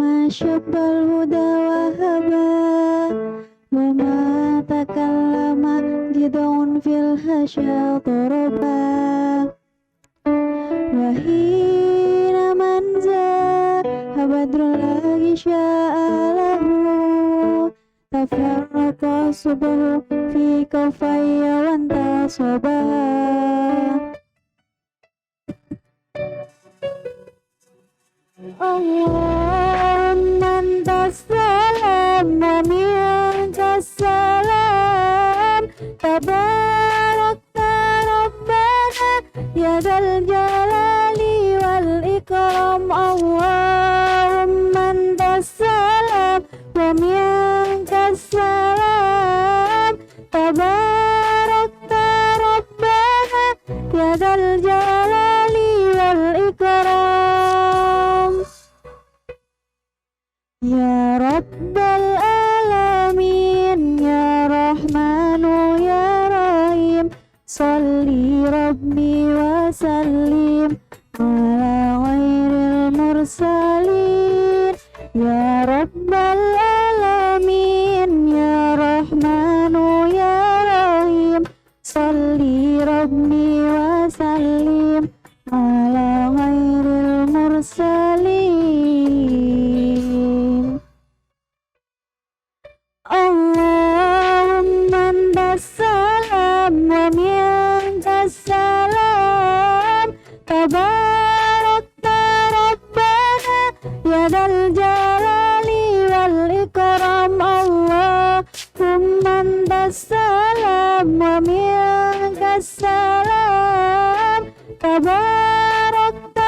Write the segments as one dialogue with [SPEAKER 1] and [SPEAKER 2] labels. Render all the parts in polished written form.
[SPEAKER 1] وما شب الهدى وهبا وما تكلم جدع في الحشا طربا وحين من زاح بدر الله شاء له تفرق صبه في كفي وانتصبا اللهم انت السلام ومنك السلام تباركت ربنا يا ذا الجلال والإكرام اللهم انت السلام ومنك السلام تباركت ربنا يا ذا الجلال والإكرام يا رب العالمين يا رحمن يا رحيم صلي ربي وسلم على غير المرسلين يا رب العالمين يا رحمن يا رحيم صلي ربي وسلم على غير المرسلين اللهم انت السلام ومنك السلام تباركت ربنا يا ذا الجلال والإكرام اللهم انت السلام ومنك السلام تباركت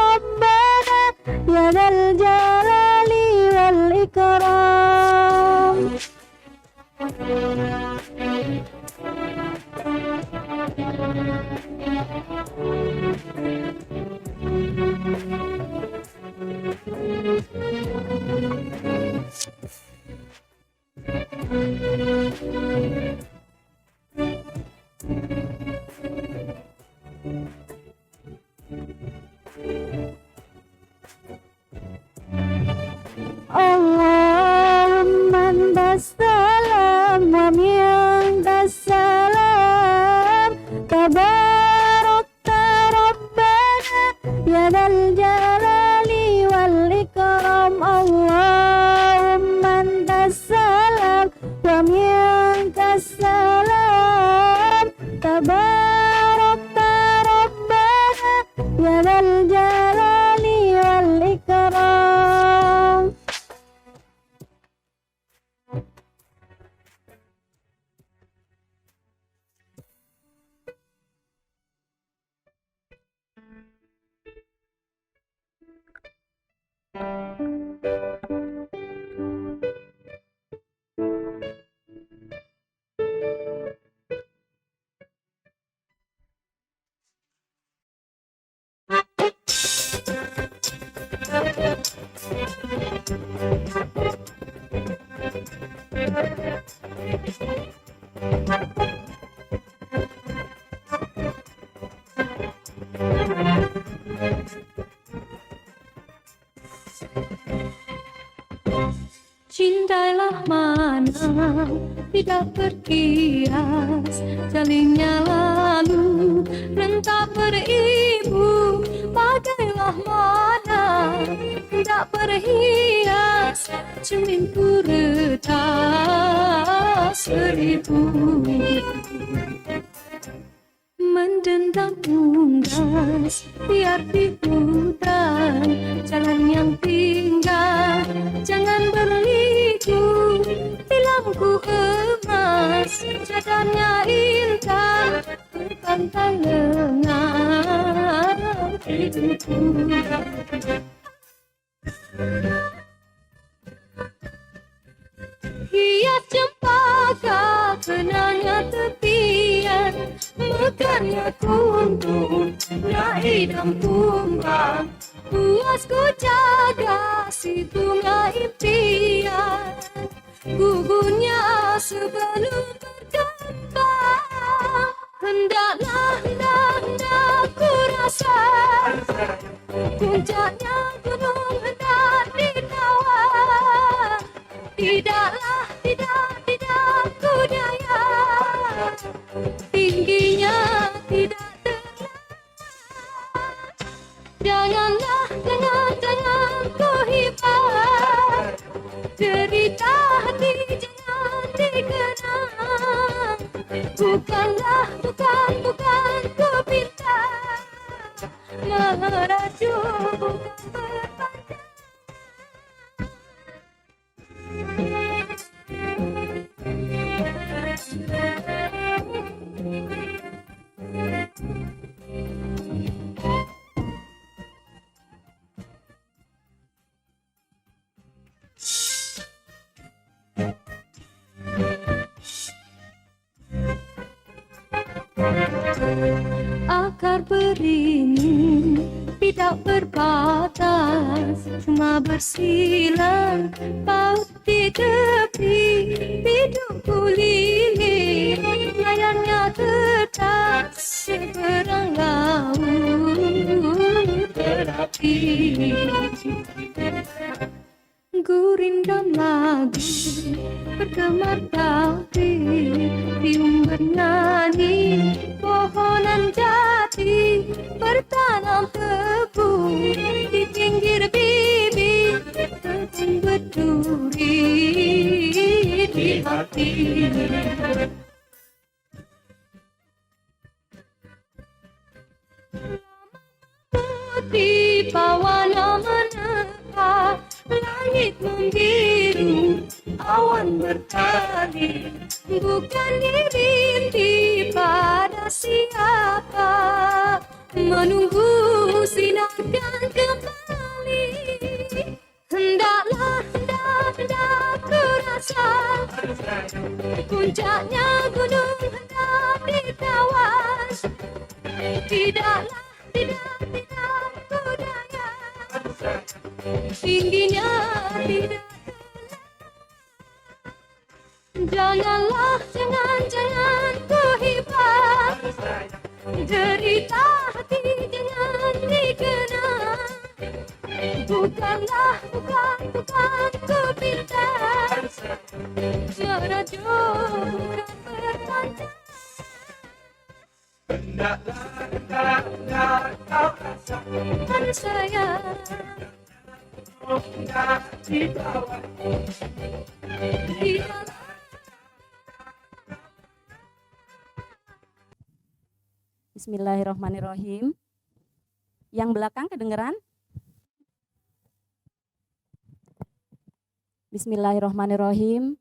[SPEAKER 1] ربنا يا ذا الجلال والإكرام اللهم انت السلام ومنك السلام تباركت ربنا يا ذا الجلال والإكرام اللهم انت السلام ومنك السلام تباركت ربنا يا ذا الجلال والإكرام
[SPEAKER 2] Cintailah mana tidak berkias, jalinnya lalu dan tak beribu. Bagailah mana tidak berhias, cerminku retas seribu. Mendendam unggas biar di hutan, jalan yang tinggal jangan berliku. Bilangku emas, jadanya intan, berpantai lengan hidupku. Hias cempaka kenanya tepian, mekarnya kuntum, idam tumbang. Puasku jaga situnya impian, gugurnya sebelum berkembang. Hendaklah ku rasa puncaknya gunung hendak ditawar. jangan ku hibah. Derita hati jangan dikenang. Bukan ku pinta merajuk bukan berpandang. Akar beringin tidak berbatas, cuma bersilang paut di tepi hidupku lilir, layarnya tetap seberang laut terapi. Gurindam lagu bergemar tabir, biung bernyanyi pohonan jati bertanam tebu di pinggir bibir, tepung berduri di hati. Di bawana menepa, langit membiru, awan bertali, bukan dirintih pada siapa, menunggu sinar dan kembali. Hendaklah ku rasa, puncaknya gunung hendak ditawan. Tidaklah ku daya, tingginya tidak. Jangan ku hibah. Derita hati jangan dikenang. Bukan ku pinta merajuk bukan berpandang.
[SPEAKER 3] Hendaklah kau rasa,
[SPEAKER 2] Saya
[SPEAKER 3] hendak dibawa.
[SPEAKER 2] tidak.
[SPEAKER 1] Bismillahirrahmanirrahim. Yang belakang kedengeran? Bismillahirrahmanirrahim.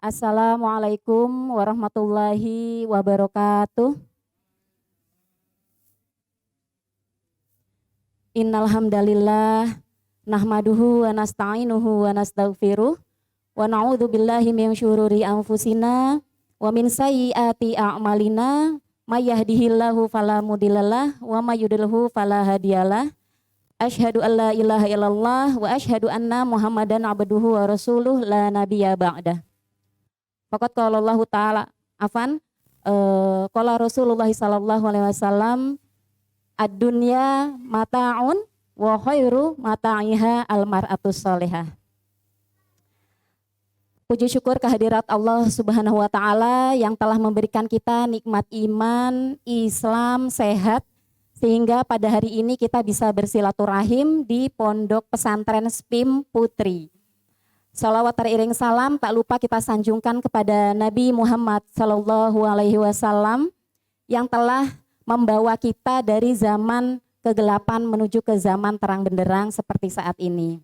[SPEAKER 1] Assalamualaikum warahmatullahi wabarakatuh. Innal hamdalillah nahmaduhu wa nasta'inuhu wa nastaghfiruh wa na'udzu billahi min syururi anfusina wa min sayyiati a'malina may yahdihillahu fala mudhillalah wa may yudhlilhu fala hadiyalah. Asyhadu an la ilaha illallah wa asyhadu anna Muhammadan abduhu wa rasuluh la nabiyya ba'dah. Faqad qala Allah taala qala Rasulullah sallallahu alaihi wasallam ad-dunya mata'un wa khairu mata'iha al-mar'atus sholihah. Puji syukur kehadirat Allah Subhanahu wa taala yang telah memberikan kita nikmat iman, Islam, sehat sehingga pada hari ini kita bisa bersilaturahim di Pondok Pesantren SPIM Putri. Salawat teriring salam tak lupa kita sanjungkan kepada Nabi Muhammad sallallahu alaihi wasallam yang telah membawa kita dari zaman kegelapan menuju ke zaman terang benderang seperti saat ini.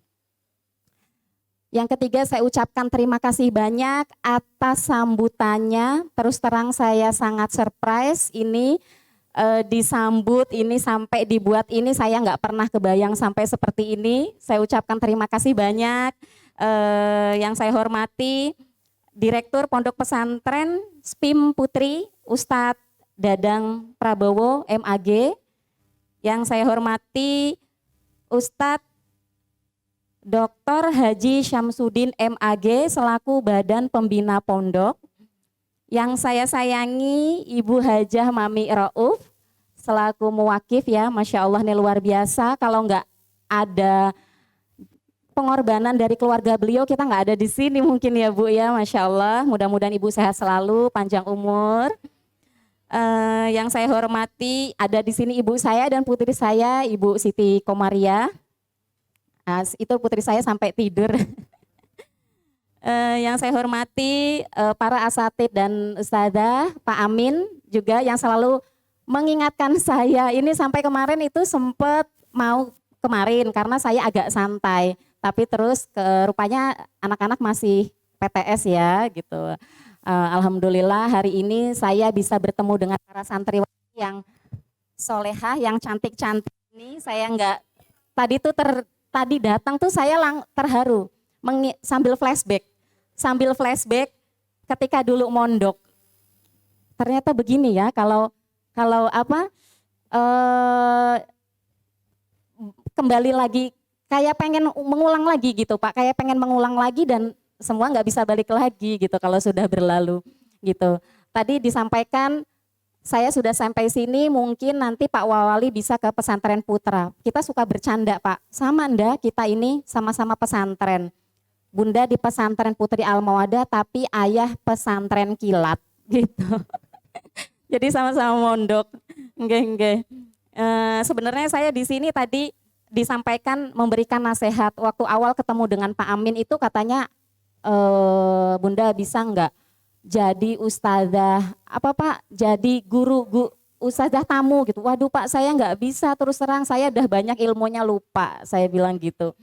[SPEAKER 1] Yang ketiga, saya ucapkan terima kasih banyak atas sambutannya. Terus terang saya sangat surprise ini disambut ini sampai dibuat ini, saya nggak pernah kebayang sampai seperti ini. Saya ucapkan terima kasih banyak. Yang saya hormati Direktur Pondok Pesantren SPIM Putri Ustadz Dadang Prabowo MAG, yang saya hormati Ustadz Dr. Haji Syamsuddin MAG selaku Badan Pembina Pondok, yang saya sayangi Ibu Hajah Mami Rauf selaku muwakif ya, Masya Allah ini luar biasa, kalau nggak ada pengorbanan dari keluarga beliau kita nggak ada di sini mungkin ya Bu ya, Masya Allah, mudah-mudahan Ibu sehat selalu, panjang umur. Yang saya hormati ada di sini ibu saya dan putri saya, Ibu Siti Komaria. Nah, itu putri saya sampai tidur. Yang saya hormati para asatid dan ustadzah, Pak Amin juga yang selalu mengingatkan saya. Ini sampai kemarin itu sempat mau kemarin karena saya agak santai, tapi terus rupanya anak-anak masih PTS ya gitu. Alhamdulillah hari ini saya bisa bertemu dengan para santriwati yang solehah, yang cantik-cantik ini. Saya nggak tadi datang tuh saya terharu sambil flashback ketika dulu mondok. Ternyata begini ya, kalau kembali lagi kayak pengen mengulang lagi gitu Pak, kayak pengen mengulang lagi dan semua nggak bisa balik lagi gitu kalau sudah berlalu gitu. Tadi disampaikan saya sudah sampai sini, mungkin nanti Pak Wawali bisa ke pesantren putra. Kita suka bercanda Pak, sama ndak kita ini sama-sama pesantren. Bunda di pesantren Putri Al-Mawadah tapi ayah pesantren kilat gitu. Jadi sama-sama mondok. Nggih. Sebenarnya saya di sini tadi disampaikan memberikan nasihat waktu awal ketemu dengan Pak Amin itu katanya Bunda bisa enggak jadi ustazah apa Pak, jadi guru ustazah tamu gitu. Waduh Pak, saya enggak bisa, terus terang saya udah banyak ilmunya lupa, saya bilang gitu.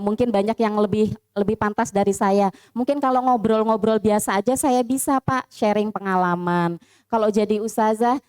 [SPEAKER 1] Mungkin banyak yang lebih pantas dari saya. Mungkin kalau ngobrol-ngobrol biasa aja saya bisa Pak, sharing pengalaman. Kalau jadi ustazah,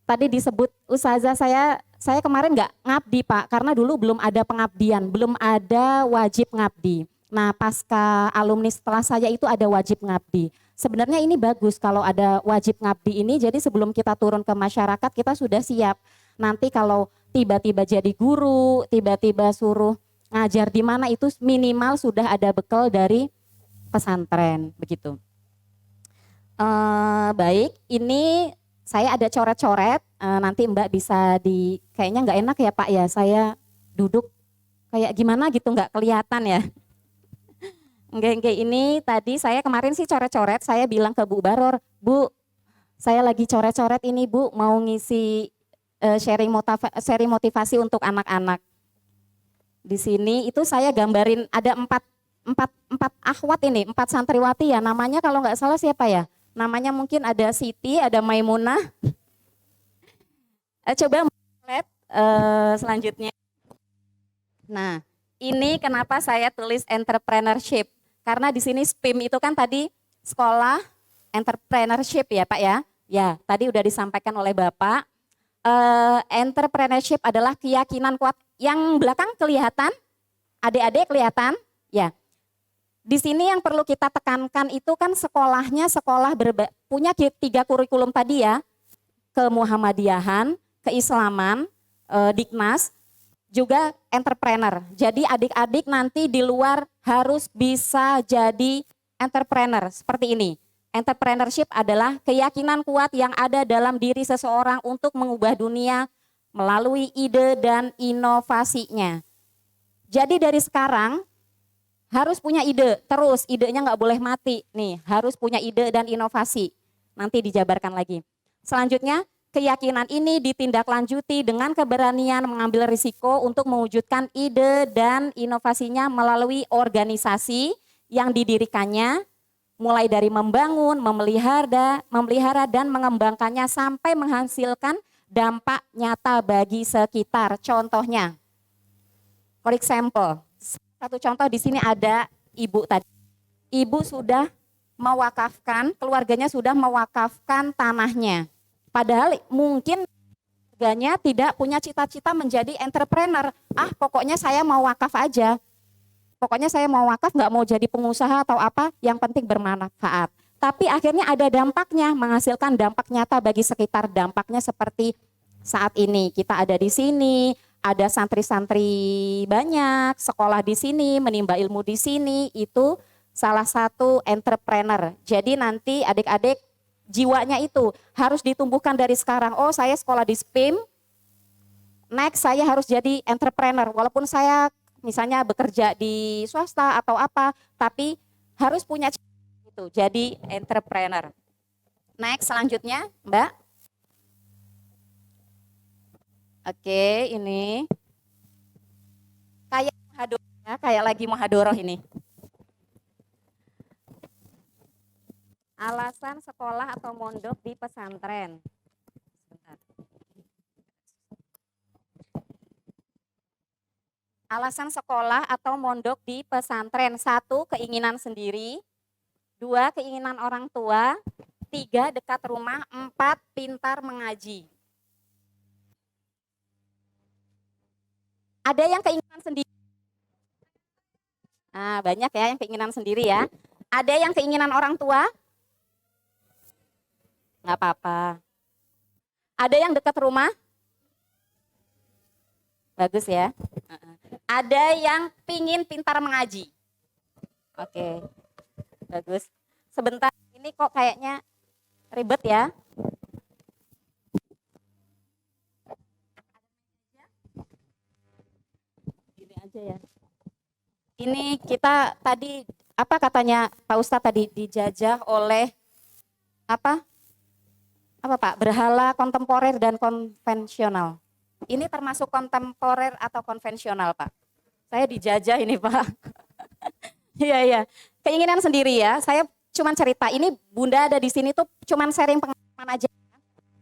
[SPEAKER 1] tadi disebut ustazah, saya kemarin nggak ngabdi Pak, karena dulu belum ada pengabdian, belum ada wajib ngabdi. Nah pasca alumni setelah saya itu ada wajib ngabdi. Sebenarnya ini bagus kalau ada wajib ngabdi ini, jadi sebelum kita turun ke masyarakat kita sudah siap. Nanti kalau tiba-tiba jadi guru, tiba-tiba suruh ngajar di mana itu minimal sudah ada bekal dari pesantren begitu. Baik, ini saya ada coret-coret. Nanti Mbak bisa kayaknya nggak enak ya Pak ya, saya duduk kayak gimana gitu nggak kelihatan ya. Enggak, ini tadi saya kemarin sih coret-coret, saya bilang ke Bu Baror, Bu, saya lagi coret-coret ini Bu, mau ngisi sharing motivasi untuk anak-anak. Di sini itu saya gambarin ada empat akhwat ini, 4 santriwati ya, namanya kalau nggak salah siapa ya? Namanya mungkin ada Siti, ada Maimunah. Coba lihat selanjutnya. Nah, ini kenapa saya tulis entrepreneurship? Karena di sini SPIM itu kan tadi sekolah entrepreneurship ya Pak ya. Ya, tadi udah disampaikan oleh Bapak. Entrepreneurship adalah keyakinan kuat. Yang belakang kelihatan, adik-adik kelihatan, ya. Di sini yang perlu kita tekankan itu kan sekolahnya punya 3 kurikulum tadi ya, ke Muhammadiyahan, keislaman, Diknas, juga entrepreneur. Jadi adik-adik nanti di luar harus bisa jadi entrepreneur seperti ini. Entrepreneurship adalah keyakinan kuat yang ada dalam diri seseorang untuk mengubah dunia melalui ide dan inovasinya. Jadi dari sekarang harus punya ide, terus idenya nggak boleh mati. Nih, harus punya ide dan inovasi. Nanti dijabarkan lagi. Selanjutnya, keyakinan ini ditindaklanjuti dengan keberanian mengambil risiko untuk mewujudkan ide dan inovasinya melalui organisasi yang didirikannya, mulai dari membangun, memelihara dan mengembangkannya sampai menghasilkan dampak nyata bagi sekitar. Contohnya, for example, satu contoh di sini ada ibu tadi. Ibu sudah mewakafkan, keluarganya sudah mewakafkan tanahnya. Padahal mungkin keluarganya tidak punya cita-cita menjadi entrepreneur. Pokoknya saya mau wakaf aja. Pokoknya saya mau wakaf, nggak mau jadi pengusaha atau apa, yang penting bermanfaat. Tapi akhirnya ada dampaknya, menghasilkan dampak nyata bagi sekitar. Dampaknya seperti saat ini, kita ada di sini, ada santri-santri banyak, sekolah di sini, menimba ilmu di sini, itu salah satu entrepreneur. Jadi nanti adik-adik jiwanya itu harus ditumbuhkan dari sekarang. Oh, saya sekolah di SPIM, next saya harus jadi entrepreneur. Walaupun saya misalnya bekerja di swasta atau apa, tapi harus punya itu, jadi entrepreneur. Next selanjutnya, Mbak. Oke, ini kayak lagi muhadoroh ini. Alasan sekolah atau mondok di pesantren. Sebentar. Alasan sekolah atau mondok di pesantren. 1, keinginan sendiri. 2, keinginan orang tua. 3, dekat rumah. 4, pintar mengaji. Ada yang keinginan sendiri. Nah, banyak ya yang keinginan sendiri ya. Ada yang keinginan orang tua? Nggak apa-apa. Ada yang dekat rumah? Bagus ya. Ada yang pingin pintar mengaji? Oke, bagus. Sebentar, ini kok kayaknya ribet ya. Gini aja ya. Ini kita tadi, apa katanya Pak Ustadz tadi, dijajah oleh apa Pak? Berhala kontemporer dan konvensional. Ini termasuk kontemporer atau konvensional, Pak? Saya dijajah ini, Pak. Iya, iya. Keinginan sendiri ya. Saya cuman cerita. Ini Bunda ada di sini tuh cuman sharing pengalaman aja.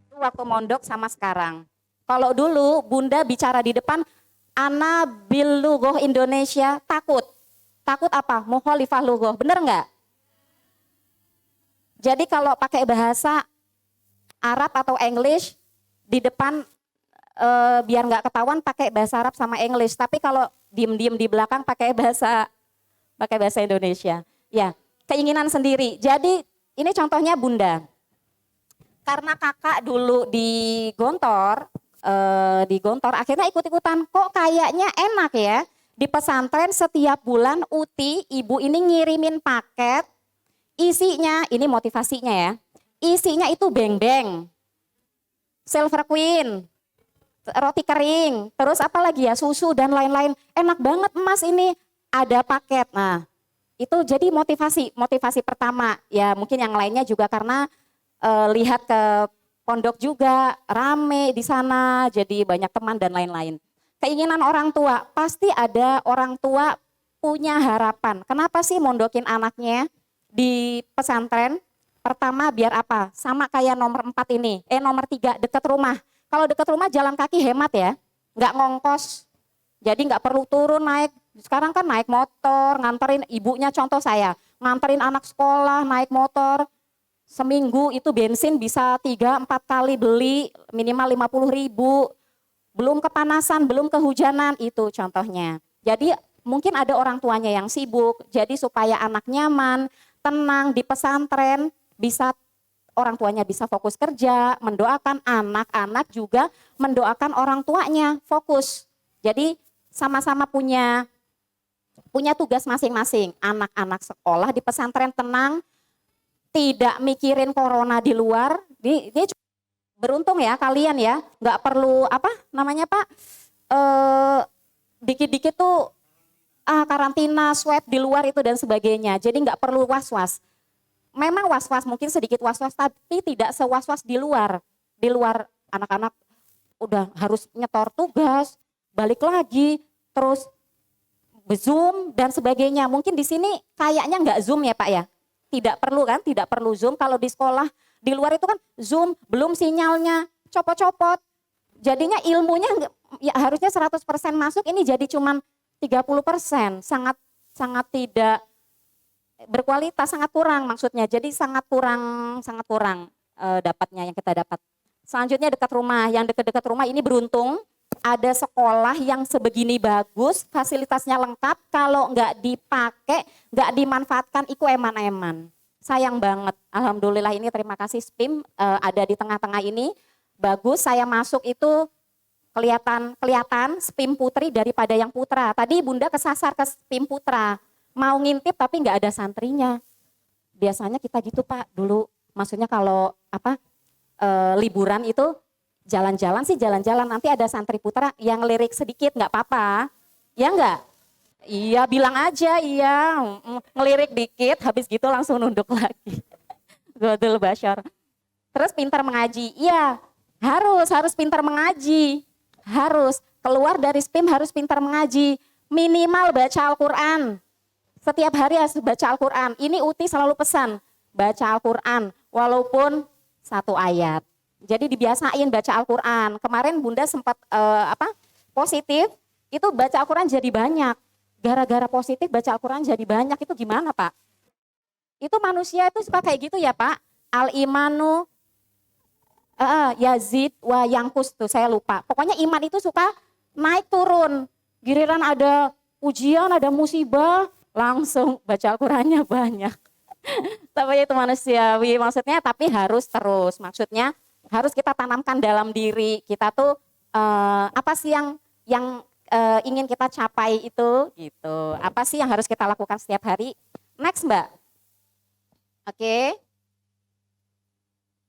[SPEAKER 1] Itu waktu mondok sama sekarang. Kalau dulu Bunda bicara di depan, Ana bil lugoh Indonesia, takut. Takut apa? Mukhalifah lugoh. Bener nggak? Jadi kalau pakai bahasa Arab atau English di depan biar nggak ketahuan pakai bahasa Arab sama English. Tapi kalau diem-diem di belakang pakai bahasa Indonesia. Ya, keinginan sendiri. Jadi ini contohnya Bunda. Karena kakak dulu di Gontor akhirnya ikut-ikutan. Kok kayaknya enak ya. Di pesantren setiap bulan Uti, ibu ini ngirimin paket. Isinya, ini motivasinya ya. Isinya itu beng-beng, Silver Queen, roti kering, terus apa lagi ya, susu dan lain-lain. Enak banget Mas ini, ada paket. Nah, itu jadi motivasi pertama. Ya mungkin yang lainnya juga karena lihat ke pondok juga rame di sana, jadi banyak teman dan lain-lain. Keinginan orang tua, pasti ada orang tua punya harapan. Kenapa sih mondokin anaknya di pesantren? Pertama biar apa? Sama kayak nomor 4 ini, nomor 3 dekat rumah. Kalau dekat rumah jalan kaki hemat ya, nggak ngongkos. Jadi nggak perlu turun naik. Sekarang kan naik motor, nganterin ibunya, contoh saya, nganterin anak sekolah naik motor. Seminggu itu bensin bisa 3-4 kali beli, minimal 50.000. Belum kepanasan, belum kehujanan, itu contohnya. Jadi mungkin ada orang tuanya yang sibuk, jadi supaya anak nyaman, tenang di pesantren, bisa orang tuanya bisa fokus kerja, mendoakan anak-anak juga mendoakan orang tuanya fokus. Jadi sama-sama punya tugas masing-masing. Anak-anak sekolah di pesantren tenang, tidak mikirin corona di luar. Dia beruntung ya kalian ya, nggak perlu dikit-dikit tuh karantina, swab di luar itu dan sebagainya. Jadi nggak perlu was-was. Memang was-was, mungkin sedikit was-was, tapi tidak sewas-was di luar. Di luar anak-anak udah harus nyetor tugas, balik lagi, terus Zoom dan sebagainya. Mungkin di sini kayaknya nggak Zoom ya Pak ya? Tidak perlu kan, tidak perlu Zoom. Kalau di sekolah, di luar itu kan Zoom, belum sinyalnya, copot-copot. Jadinya ilmunya ya harusnya 100% masuk, ini jadi cuman 30%. Sangat tidak berkualitas, sangat kurang maksudnya. Jadi sangat kurang dapatnya yang kita dapat. Selanjutnya dekat rumah, yang dekat-dekat rumah ini beruntung ada sekolah yang sebegini bagus, fasilitasnya lengkap, kalau nggak dipakai, nggak dimanfaatkan, itu eman-eman. Sayang banget, alhamdulillah ini terima kasih SPIM ada di tengah-tengah ini, bagus. Saya masuk itu kelihatan SPIM putri daripada yang putra. Tadi Bunda kesasar ke SPIM putra. Mau ngintip tapi nggak ada santrinya. Biasanya kita gitu Pak dulu. Maksudnya kalau liburan itu jalan-jalan nanti ada santri putra yang lirik sedikit nggak apa-apa. Ya nggak? Iya bilang aja iya. Ngelirik dikit habis gitu langsung nunduk lagi. Godul Bashar. Terus pintar mengaji. Iya harus pintar mengaji. Harus keluar dari SPIM harus pintar mengaji. Minimal baca Al-Quran. Setiap hari harus baca Al-Quran. Ini Uti selalu pesan, baca Al-Quran walaupun 1 ayat. Jadi dibiasain baca Al-Quran. Kemarin Bunda sempat positif, itu baca Al-Quran jadi banyak. Gara-gara positif baca Al-Quran jadi banyak, itu gimana Pak? Itu manusia itu suka kayak gitu ya Pak. Al-imanu yazid wa yangkus, tuh saya lupa. Pokoknya iman itu suka naik turun. Giliran ada ujian, ada musibah, langsung baca Al-Qurannya banyak. Tapi itu manusiawi maksudnya, tapi harus terus. Maksudnya harus kita tanamkan dalam diri kita tuh apa sih yang ingin kita capai itu gitu. Apa sih yang harus kita lakukan setiap hari? Next Mbak.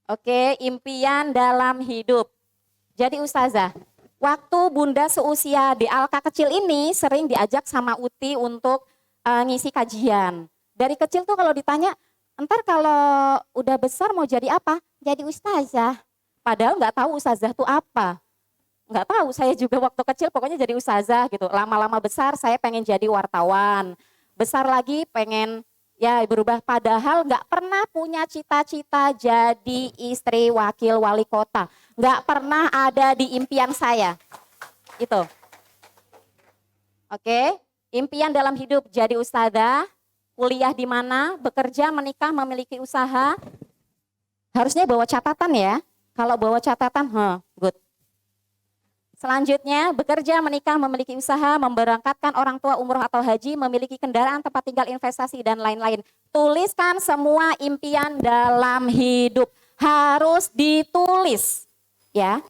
[SPEAKER 1] Oke, impian dalam hidup. Jadi Ustazah, waktu Bunda seusia di Alka kecil ini sering diajak sama Uti untuk ngisi kajian. Dari kecil tuh kalau ditanya, entar kalau udah besar mau jadi apa? Jadi Ustazah. Padahal nggak tahu Ustazah tuh apa. Nggak tahu, saya juga waktu kecil pokoknya jadi Ustazah gitu. Lama-lama besar saya pengen jadi wartawan. Besar lagi pengen ya berubah, padahal nggak pernah punya cita-cita jadi istri wakil wali kota. Nggak pernah ada di impian saya. Itu. Oke, impian dalam hidup jadi ustadzah, kuliah di mana, bekerja, menikah, memiliki usaha. Harusnya bawa catatan ya. Kalau bawa catatan, good. Selanjutnya, bekerja, menikah, memiliki usaha, memberangkatkan orang tua umroh atau haji, memiliki kendaraan, tempat tinggal, investasi, dan lain-lain. Tuliskan semua impian dalam hidup. Harus ditulis. Ya,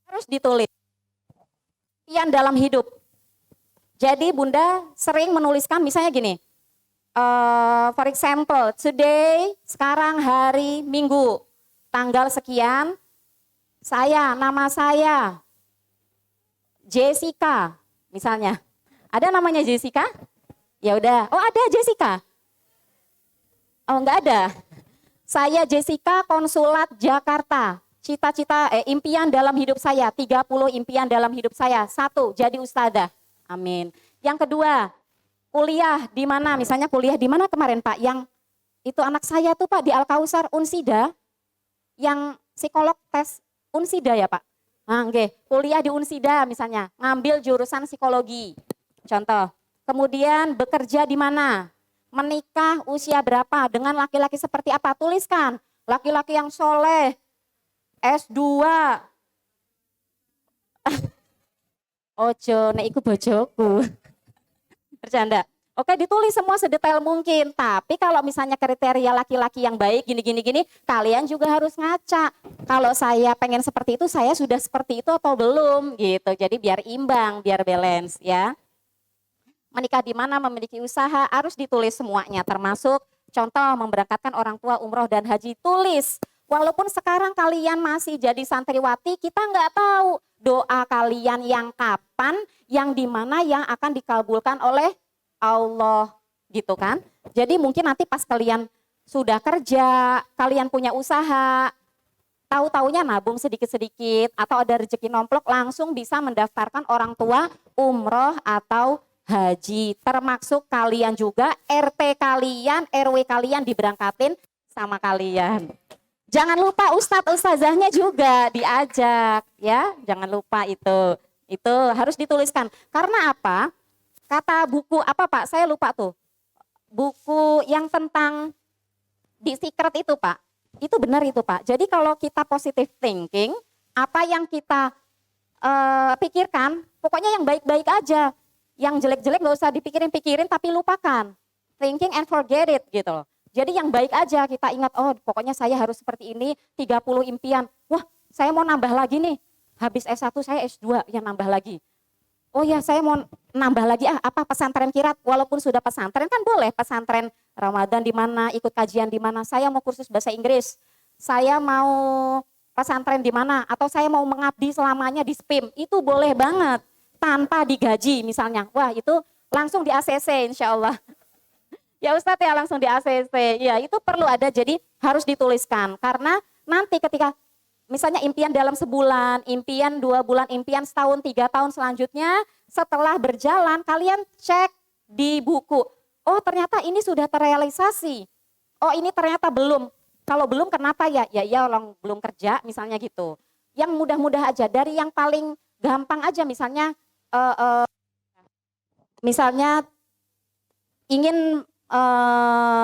[SPEAKER 1] harus ditulis. Impian dalam hidup. Jadi Bunda sering menuliskan misalnya gini. For example, today, sekarang hari Minggu, tanggal sekian, nama saya, Jessica, misalnya. Ada namanya Jessica? Ya udah. Oh ada Jessica? Oh enggak ada. Saya Jessica, Konsulat Jakarta. Cita-cita, impian dalam hidup saya, 30 impian dalam hidup saya. 1, jadi ustadzah. Amin. Yang kedua, kuliah di mana? Misalnya kuliah di mana kemarin Pak? Yang itu anak saya tuh Pak di Al-Kausar Unsida, yang psikolog tes Unsida ya Pak? Nah, kuliah di Unsida misalnya, ngambil jurusan psikologi. Contoh. Kemudian bekerja di mana? Menikah usia berapa? Dengan laki-laki seperti apa? Tuliskan. Laki-laki yang soleh, S2. Ojo, nek iku bojoku. Bercanda. Oke, ditulis semua sedetail mungkin. Tapi kalau misalnya kriteria laki-laki yang baik gini, kalian juga harus ngaca. Kalau saya pengen seperti itu, saya sudah seperti itu atau belum gitu. Jadi biar imbang, biar balance ya. Menikah di mana, memiliki usaha, harus ditulis semuanya. Termasuk contoh memberangkatkan orang tua umroh dan haji, tulis. Walaupun sekarang kalian masih jadi santriwati, kita nggak tahu doa kalian yang kapan, yang di mana yang akan dikabulkan oleh Allah gitu kan. Jadi mungkin nanti pas kalian sudah kerja, kalian punya usaha, tahu-taunya nabung sedikit-sedikit atau ada rezeki nomplok, langsung bisa mendaftarkan orang tua umroh atau haji. Termasuk kalian juga, RT kalian, RW kalian diberangkatin sama kalian. Jangan lupa ustadz-ustazahnya juga diajak ya, jangan lupa itu. Itu harus dituliskan. Karena apa? Kata buku apa Pak? Saya lupa tuh. Buku yang tentang di secret itu Pak. Itu benar itu Pak. Jadi kalau kita positive thinking, apa yang kita pikirkan, pokoknya yang baik-baik aja. Yang jelek-jelek gak usah dipikirin-pikirin tapi lupakan. Thinking and forget it gitu. Jadi yang baik aja kita ingat, oh pokoknya saya harus seperti ini, 30 impian. Wah saya mau nambah lagi nih. Habis S1 saya S2 yang nambah lagi. Oh ya saya mau nambah lagi apa pesantren kirat, walaupun sudah pesantren kan boleh pesantren Ramadan di mana, ikut kajian di mana, saya mau kursus bahasa Inggris, saya mau pesantren di mana, atau saya mau mengabdi selamanya di SPIM, itu boleh banget tanpa digaji misalnya. Wah itu langsung di ACC insya Allah. Ya Ustadz ya langsung di ACC, ya itu perlu ada, jadi harus dituliskan karena nanti ketika misalnya impian dalam sebulan, impian 2 bulan, impian setahun, 3 tahun selanjutnya, setelah berjalan kalian cek di buku. Oh ternyata ini sudah terrealisasi. Oh ini ternyata belum. Kalau belum kenapa ya? Ya orang belum kerja misalnya gitu. Yang mudah-mudah aja, dari yang paling gampang aja misalnya ingin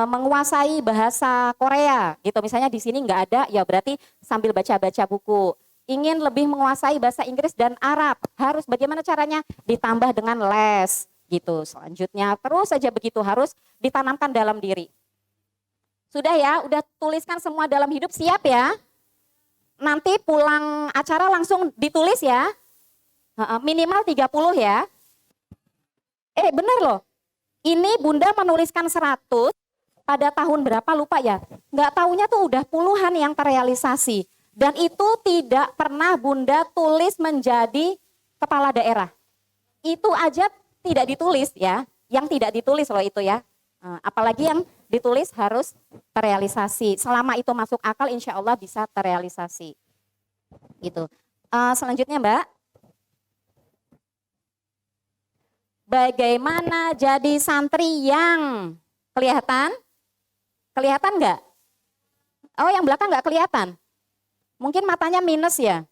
[SPEAKER 1] menguasai bahasa Korea gitu. Misalnya di sini nggak ada, ya berarti sambil baca-baca buku. Ingin lebih menguasai bahasa Inggris dan Arab, harus bagaimana caranya? Ditambah dengan les gitu. Selanjutnya terus saja begitu, harus ditanamkan dalam diri. Sudah ya, udah tuliskan semua dalam hidup, siap ya? Nanti pulang acara langsung ditulis ya. Minimal 30 ya. Bener loh. Ini Bunda menuliskan 100 pada tahun berapa lupa ya. Nggak taunya tuh udah puluhan yang terrealisasi. Dan itu tidak pernah Bunda tulis menjadi kepala daerah. Itu aja tidak ditulis ya. Yang tidak ditulis loh itu ya. Apalagi yang ditulis harus terrealisasi. Selama itu masuk akal insya Allah bisa terrealisasi. Gitu. Selanjutnya Mbak. Bagaimana jadi santri yang kelihatan? Kelihatan nggak? Oh yang belakang nggak kelihatan? Mungkin matanya minus ya?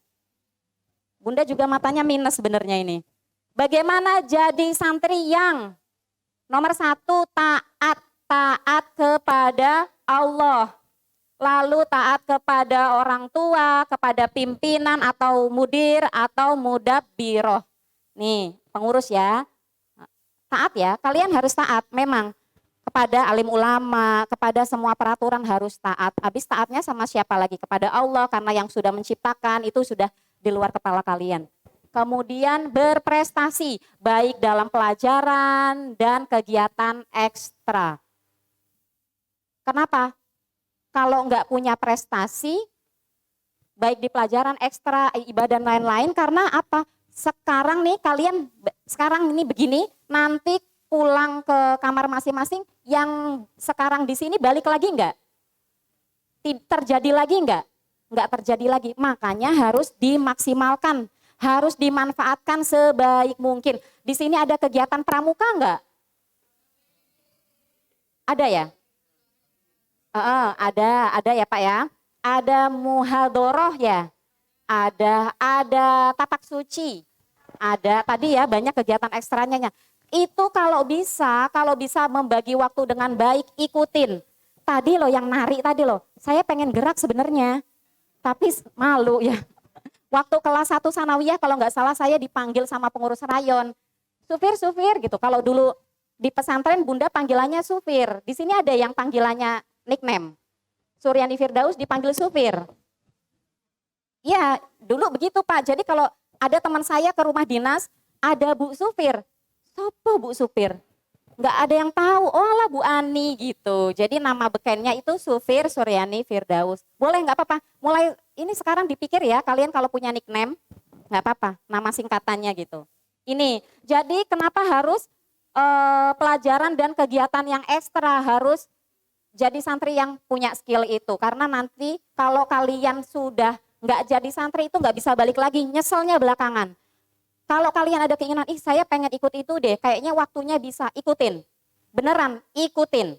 [SPEAKER 1] Bunda juga matanya minus sebenarnya ini. Bagaimana jadi santri yang nomor 1 taat kepada Allah. Lalu taat kepada orang tua, kepada pimpinan atau mudir atau mudabbiroh. Nih pengurus ya. Taat ya, kalian harus taat memang kepada alim ulama, kepada semua peraturan harus taat. Habis taatnya sama siapa lagi? Kepada Allah, karena yang sudah menciptakan itu sudah di luar kepala kalian. Kemudian berprestasi, baik dalam pelajaran dan kegiatan ekstra. Kenapa? Kalau nggak punya prestasi, baik di pelajaran ekstra, ibadah dan lain-lain, karena apa? Sekarang nih kalian, sekarang ini begini, nanti pulang ke kamar masing-masing, yang sekarang di sini balik lagi enggak? Terjadi lagi enggak? Enggak terjadi lagi. Makanya harus dimaksimalkan, harus dimanfaatkan sebaik mungkin. Di sini ada kegiatan pramuka enggak? Ada ya? Ada ya Pak ya. Ada muhadoroh ya. Ada tapak suci. Ada tadi ya banyak kegiatan ekstranya. Itu kalau bisa membagi waktu dengan baik, ikutin. Tadi loh yang nari tadi loh, saya pengen gerak sebenarnya, tapi malu ya. Waktu kelas 1 sanawiyah kalau nggak salah saya dipanggil sama pengurus rayon, supir gitu. Kalau dulu di pesantren Bunda panggilannya supir, di sini ada yang panggilannya nickname. Suryani Firdaus dipanggil supir. Ya dulu begitu Pak, jadi kalau ada teman saya ke rumah dinas, ada Bu Supir. Sopo Bu Supir? Nggak ada yang tahu, oh lah Bu Ani gitu. Jadi nama bekennya itu Supir Suryani Firdaus. Boleh nggak apa-apa, mulai ini sekarang dipikir ya, kalian kalau punya nickname, nggak apa-apa, nama singkatannya gitu. Ini, jadi kenapa harus pelajaran dan kegiatan yang ekstra harus jadi santri yang punya skill itu. Karena nanti kalau kalian sudah nggak jadi santri itu nggak bisa balik lagi, nyeselnya belakangan. Kalau kalian ada keinginan, saya pengen ikut itu deh, kayaknya waktunya bisa, ikutin. Beneran, ikutin.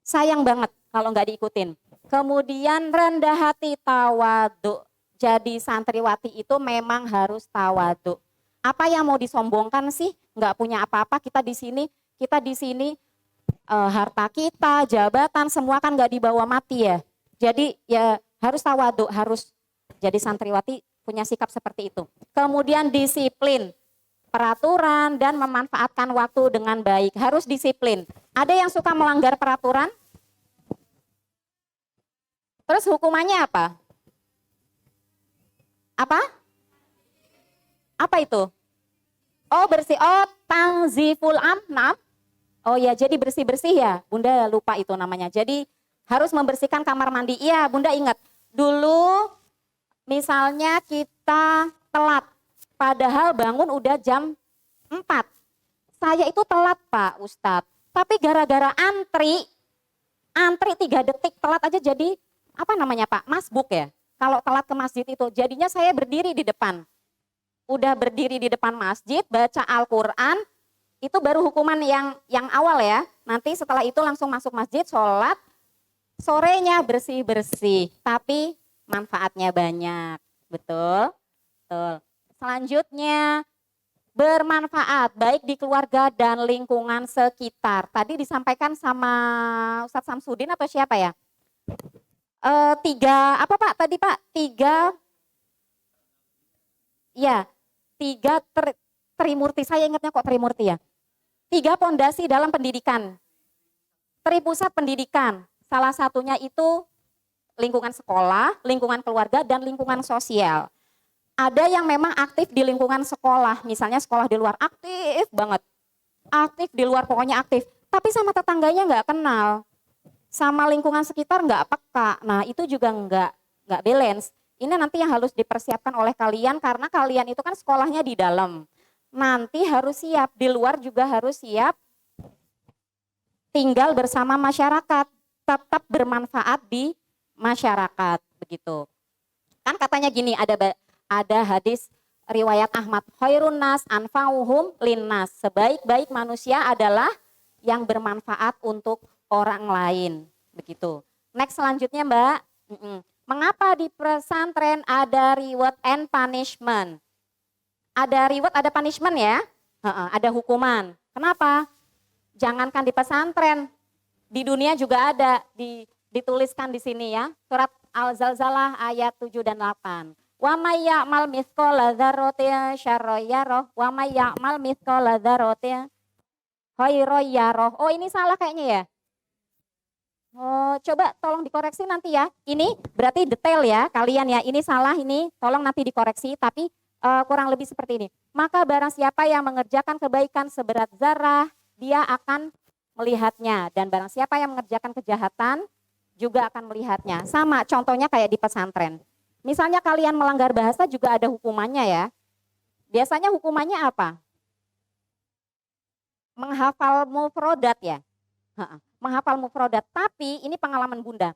[SPEAKER 1] Sayang banget kalau nggak diikutin. Kemudian rendah hati, tawadhu. Jadi santriwati itu memang harus tawadhu. Apa yang mau disombongkan sih? Nggak punya apa-apa, kita di sini harta kita, jabatan, semua kan nggak dibawa mati ya. Jadi ya harus tawadhu, harus jadi santriwati punya sikap seperti itu. Kemudian disiplin, peraturan dan memanfaatkan waktu dengan baik. Harus disiplin. Ada yang suka melanggar peraturan? Terus hukumannya apa? Apa itu? Oh bersih, tangziful amnam. Oh ya, jadi bersih-bersih ya. Bunda lupa itu namanya. Jadi harus membersihkan kamar mandi. Iya, Bunda ingat. Dulu misalnya kita telat, padahal bangun udah jam 4. Saya itu telat Pak Ustadz, tapi gara-gara antri 3 detik telat aja jadi, apa namanya Pak, masbuk ya. Kalau telat ke masjid itu, jadinya saya berdiri di depan. udah berdiri di depan masjid, baca Al-Quran, itu baru hukuman yang awal ya. Nanti setelah itu langsung masuk masjid, sholat, sorenya bersih-bersih, tapi manfaatnya banyak. Betul? Betul. Selanjutnya, bermanfaat baik di keluarga dan lingkungan sekitar. Tadi disampaikan sama Ustadz Samsudin atau siapa ya? Tiga, apa Pak tadi Pak? Tiga Trimurti, saya ingatnya kok Trimurti ya. 3 pondasi dalam pendidikan. Tripusat pendidikan, salah satunya itu lingkungan sekolah, lingkungan keluarga, dan lingkungan sosial. Ada yang memang aktif di lingkungan sekolah, misalnya sekolah di luar aktif banget. Aktif di luar pokoknya aktif, tapi sama tetangganya nggak kenal. Sama lingkungan sekitar nggak peka, nah itu juga nggak balance. Ini nanti yang harus dipersiapkan oleh kalian karena kalian itu kan sekolahnya di dalam. Nanti harus siap, di luar juga harus siap tinggal bersama masyarakat, tetap bermanfaat di masyarakat begitu. Kan katanya gini, ada hadis riwayat Ahmad, khairun nas anfa'uhum linnas. Sebaik-baik manusia adalah yang bermanfaat untuk orang lain, begitu. Next selanjutnya Mbak, mengapa di pesantren ada reward and punishment? Ada reward, ada punishment ya, ada hukuman. Kenapa? Jangankan di pesantren, di dunia juga ada, dituliskan di sini ya, surat Al-Zalzalah ayat 7 dan 8. Wa may ya'mal mithqala dzarratin syarran yarah wa may ya'mal mithqala dzarratin khairan yarah. Oh, ini salah kayaknya ya. Oh, coba tolong dikoreksi nanti ya. Ini berarti detail ya kalian ya. Ini salah ini, tolong nanti dikoreksi. Tapi kurang lebih seperti ini. Maka barang siapa yang mengerjakan kebaikan seberat zarah, dia akan melihatnya. Dan barang siapa yang mengerjakan kejahatan, juga akan melihatnya. Sama contohnya kayak di pesantren. Misalnya kalian melanggar bahasa juga ada hukumannya ya. Biasanya hukumannya apa? Menghafal mufrodat ya. Menghafal mufrodat. Tapi ini pengalaman Bunda.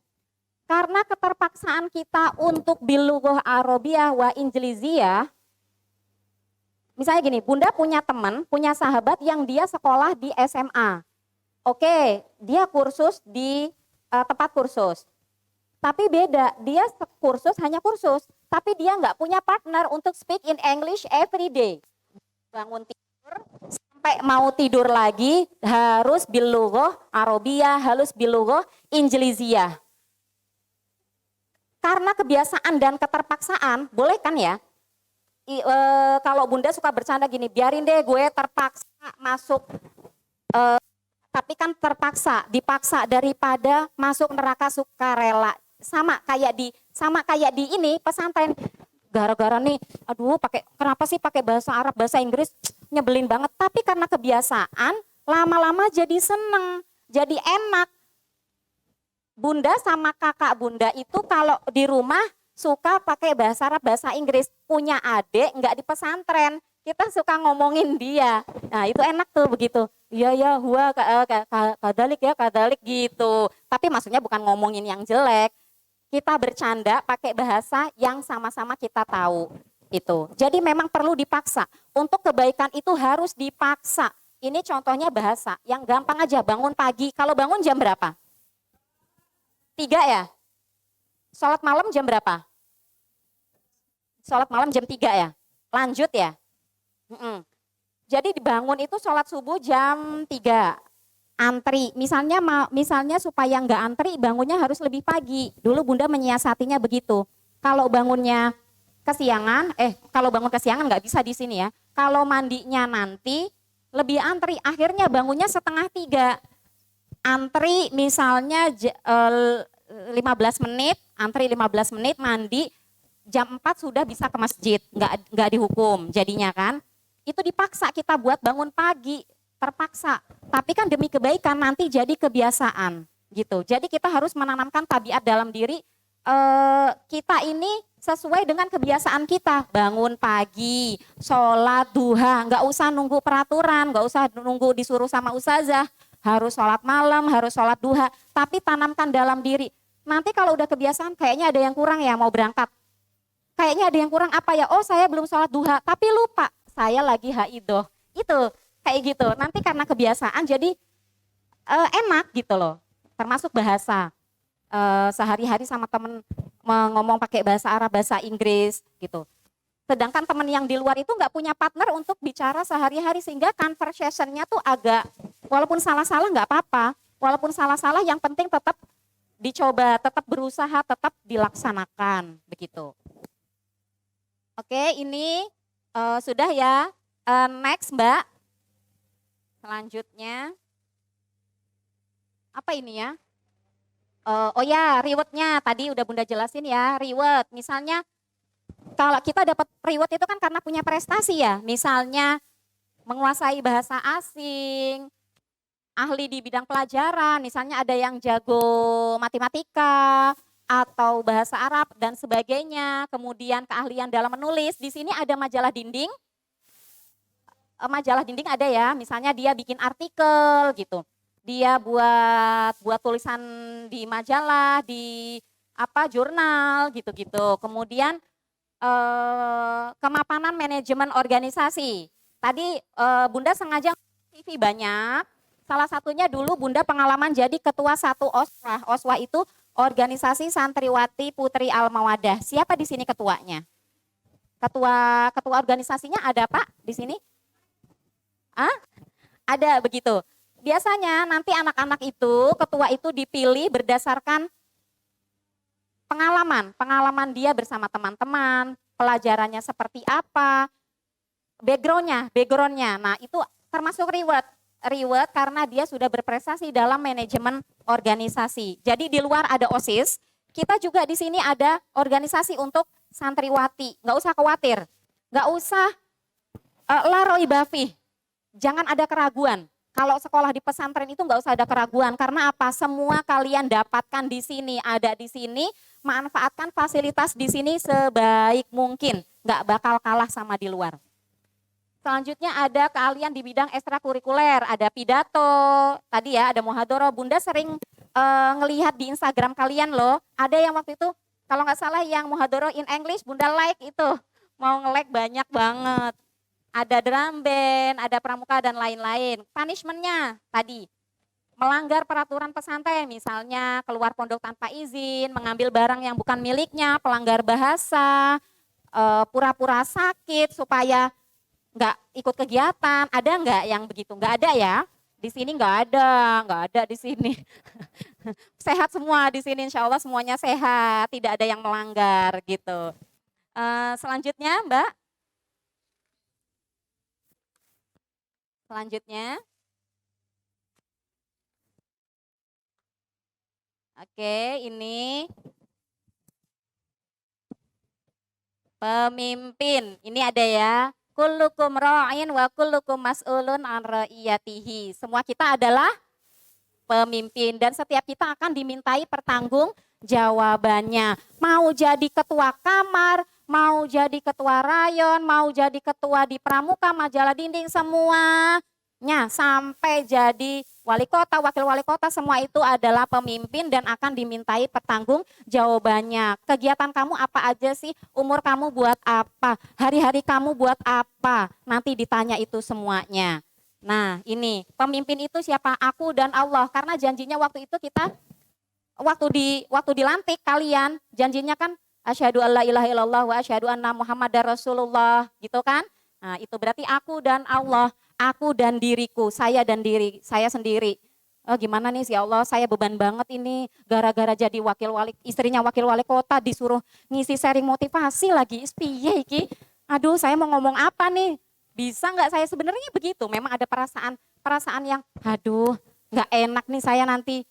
[SPEAKER 1] Karena keterpaksaan kita untuk bilughah Arabiyah wa Injiliziyah. Misalnya gini, Bunda punya teman, punya sahabat yang dia sekolah di SMA. Oke, dia kursus di tempat kursus. Tapi beda, dia kursus hanya kursus, tapi dia nggak punya partner untuk speak in English every day. Bangun tidur, sampai mau tidur lagi harus bilughah Arabiyah, harus bilughah Injiliziyah. Karena kebiasaan dan keterpaksaan, boleh kan ya? Kalau Bunda suka bercanda gini, biarin deh gue terpaksa masuk, tapi kan terpaksa, dipaksa daripada masuk neraka sukarela. Sama kayak di ini pesantren. Gara-gara nih, aduh kenapa sih pakai bahasa Arab, bahasa Inggris, nyebelin banget. Tapi karena kebiasaan, lama-lama jadi seneng, jadi enak. Bunda sama kakak Bunda itu kalau di rumah suka pakai bahasa Arab, bahasa Inggris. Punya adik nggak di pesantren, kita suka ngomongin dia. Nah itu enak tuh begitu. Iya huwa kadalik gitu. Tapi maksudnya bukan ngomongin yang jelek. Kita bercanda pakai bahasa yang sama-sama kita tahu. Itu. Jadi memang perlu dipaksa. Untuk kebaikan itu harus dipaksa. Ini contohnya bahasa yang gampang aja, bangun pagi. Kalau bangun jam berapa? 3 ya? Sholat malam jam berapa? Sholat malam jam 3 ya? Lanjut ya? Jadi dibangun itu sholat subuh jam 3. Antri, misalnya supaya nggak antri, bangunnya harus lebih pagi. Dulu Bunda menyiasatinya begitu. Kalau bangunnya kesiangan, kalau bangun kesiangan nggak bisa di sini ya. Kalau mandinya nanti lebih antri, akhirnya bangunnya 2:30. Antri misalnya 15 menit, antri 15 menit, mandi, jam 4 sudah bisa ke masjid, nggak dihukum jadinya kan. Itu dipaksa kita buat bangun pagi, terpaksa. Tapi kan demi kebaikan nanti jadi kebiasaan gitu. Jadi kita harus menanamkan tabiat dalam diri kita ini sesuai dengan kebiasaan kita. Bangun pagi, sholat duha, nggak usah nunggu peraturan, nggak usah nunggu disuruh sama ustazah. Harus sholat malam, harus sholat duha. Tapi tanamkan dalam diri. Nanti kalau udah kebiasaan kayaknya ada yang kurang ya mau berangkat. kayaknya ada yang kurang apa ya? Oh saya belum sholat duha, tapi lupa saya lagi haidoh. Itu kayak gitu. Nanti karena kebiasaan jadi enak gitu loh. Termasuk bahasa sehari-hari sama temen ngomong pakai bahasa Arab, bahasa Inggris gitu. Sedangkan teman yang di luar itu nggak punya partner untuk bicara sehari-hari sehingga conversation-nya tuh agak, walaupun salah-salah nggak apa-apa, walaupun salah-salah yang penting tetap dicoba, tetap berusaha, tetap dilaksanakan begitu. Oke, ini sudah ya. Next Mbak. Selanjutnya apa ini ya? Oh ya, reward-nya tadi udah Bunda jelasin ya. Reward, misalnya kalau kita dapat reward itu kan karena punya prestasi ya. Misalnya menguasai bahasa asing, ahli di bidang pelajaran, misalnya ada yang jago matematika atau bahasa Arab dan sebagainya. Kemudian keahlian dalam menulis. Di sini ada majalah dinding. Majalah dinding ada ya, misalnya dia bikin artikel gitu. Dia buat tulisan di majalah, di jurnal gitu-gitu. Kemudian kemapanan manajemen organisasi. Tadi Bunda sengaja CV banyak. Salah satunya dulu Bunda pengalaman jadi ketua 1 OSWA. OSWA itu Organisasi Santriwati Putri Al-Mawadah. Siapa di sini ketuanya? Ketua organisasinya ada Pak di sini? Ada begitu. Biasanya nanti anak-anak itu, ketua itu dipilih berdasarkan pengalaman dia bersama teman-teman, pelajarannya seperti apa, backgroundnya. Nah itu termasuk reward karena dia sudah berprestasi dalam manajemen organisasi. Jadi di luar ada OSIS, kita juga di sini ada organisasi untuk santriwati. Nggak usah khawatir, nggak usah laroi bafi, jangan ada keraguan. Kalau sekolah di pesantren itu nggak usah ada keraguan, karena apa? Semua kalian dapatkan di sini, ada di sini, manfaatkan fasilitas di sini sebaik mungkin, nggak bakal kalah sama di luar. Selanjutnya ada keahlian di bidang ekstrakurikuler, ada pidato, tadi ya ada muhadharah. Bunda sering ngelihat di Instagram kalian loh, ada yang waktu itu kalau nggak salah yang muhadharah in English, Bunda like itu, mau nge-like banyak banget. Ada drum band, ada pramuka dan lain-lain. Punishment-nya tadi, melanggar peraturan pesantren, misalnya keluar pondok tanpa izin, mengambil barang yang bukan miliknya, pelanggar bahasa, pura-pura sakit supaya nggak ikut kegiatan. Ada nggak yang begitu? Nggak ada ya? Di sini nggak ada di sini. Sehat semua di sini, insya Allah semuanya sehat, tidak ada yang melanggar gitu. Selanjutnya Mbak. Selanjutnya. Oke, ini pemimpin. Ini ada ya. Kullukum ra'in wa kullukum mas'ulun an ra'iyatihi. Semua kita adalah pemimpin dan setiap kita akan dimintai pertanggung jawabannya. Mau jadi ketua kamar, mau jadi ketua rayon, mau jadi ketua di pramuka, majalah dinding, semuanya sampai jadi wali kota, wakil wali kota, semua itu adalah pemimpin dan akan dimintai pertanggung jawabannya. Kegiatan kamu apa aja sih? Umur kamu buat apa? Hari-hari kamu buat apa? Nanti ditanya itu semuanya. Nah ini pemimpin itu siapa? Aku dan Allah. Karena janjinya waktu itu kita waktu dilantik kalian janjinya kan asyhadu alla ilaha illallah wa asyhadu anna muhammadar rasulullah gitu kan. Nah itu berarti aku dan Allah, aku dan diriku, saya dan diri saya sendiri. Gimana nih ya Allah, saya beban banget ini gara-gara jadi istrinya wakil wali kota disuruh ngisi sharing motivasi lagi. Piye iki? Aduh saya mau ngomong apa nih? Bisa nggak saya sebenarnya begitu? Memang ada perasaan yang aduh nggak enak nih saya nanti.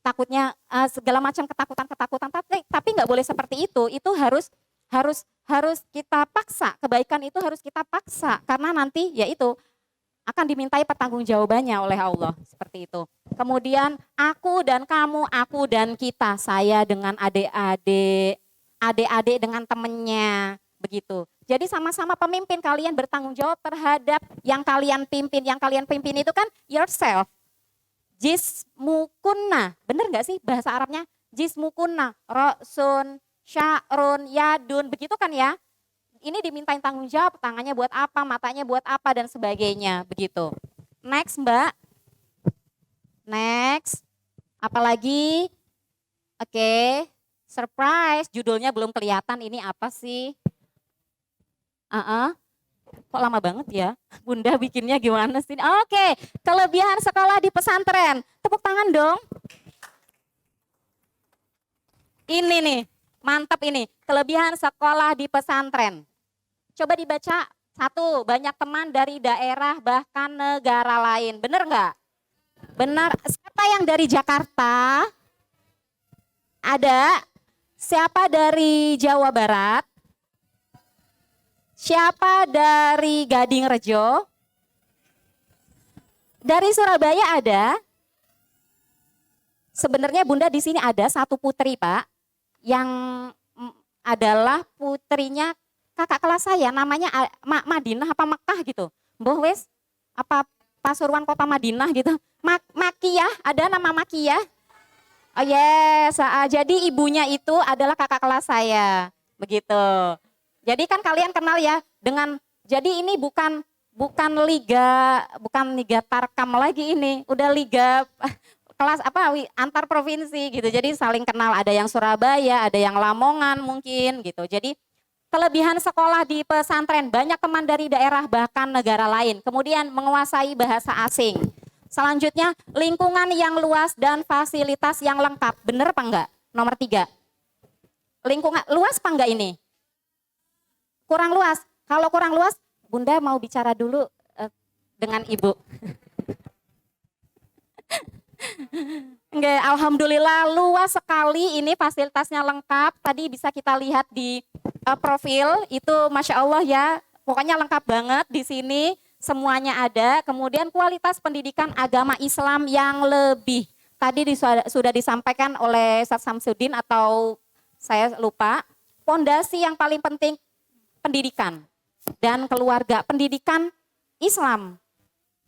[SPEAKER 1] Takutnya segala macam ketakutan tapi nggak boleh seperti itu harus kita paksa, kebaikan itu harus kita paksa karena nanti ya itu akan dimintai pertanggungjawabannya oleh Allah seperti itu. Kemudian aku dan kamu, aku dan kita, saya dengan adik-adik dengan temennya begitu. Jadi sama-sama pemimpin, kalian bertanggung jawab terhadap yang kalian pimpin. Yang kalian pimpin itu kan yourself. Jismukunna, bener nggak sih bahasa Arabnya? Jismukunna, ro'sun, sya'run, yadun, begitu kan ya? Ini dimintain tanggung jawab, tangannya buat apa, matanya buat apa, dan sebagainya, begitu. Next Mbak. Next. Apalagi? Oke, surprise, judulnya belum kelihatan, ini apa sih? Kok lama banget ya? Bunda bikinnya gimana sih? Oke, kelebihan sekolah di pesantren. Tepuk tangan dong. Ini nih, mantap ini. Kelebihan sekolah di pesantren. Coba dibaca. Satu, banyak teman dari daerah bahkan negara lain. Benar nggak? Benar. Siapa yang dari Jakarta? Ada. Siapa dari Jawa Barat? Siapa dari Gading Rejo? Dari Surabaya ada. Sebenarnya Bunda di sini ada satu putri Pak, yang adalah putrinya kakak kelas saya, namanya Madinah apa Mekah gitu. Mbah wes apa Pasuruan Kota Madinah gitu. Makiyah, ada nama Makiyah. Oh yes, jadi ibunya itu adalah kakak kelas saya. Begitu. Jadi kan kalian kenal ya dengan, jadi ini bukan liga Tarkam lagi ini, udah liga kelas apa antar provinsi gitu. Jadi saling kenal, ada yang Surabaya, ada yang Lamongan mungkin gitu. Jadi kelebihan sekolah di pesantren, banyak teman dari daerah bahkan negara lain. Kemudian menguasai bahasa asing. Selanjutnya lingkungan yang luas dan fasilitas yang lengkap. Bener apa enggak? Nomor 3. Lingkungan luas apa enggak ini? Kurang luas. Kalau kurang luas, Bunda mau bicara dulu dengan Ibu. Enggak, alhamdulillah luas sekali, ini fasilitasnya lengkap. Tadi bisa kita lihat di profil itu, masya Allah ya, pokoknya lengkap banget di sini, semuanya ada. Kemudian kualitas pendidikan agama Islam yang lebih. Tadi sudah disampaikan oleh Ustaz Samsudin atau saya lupa. Pondasi yang paling penting pendidikan dan keluarga, pendidikan Islam.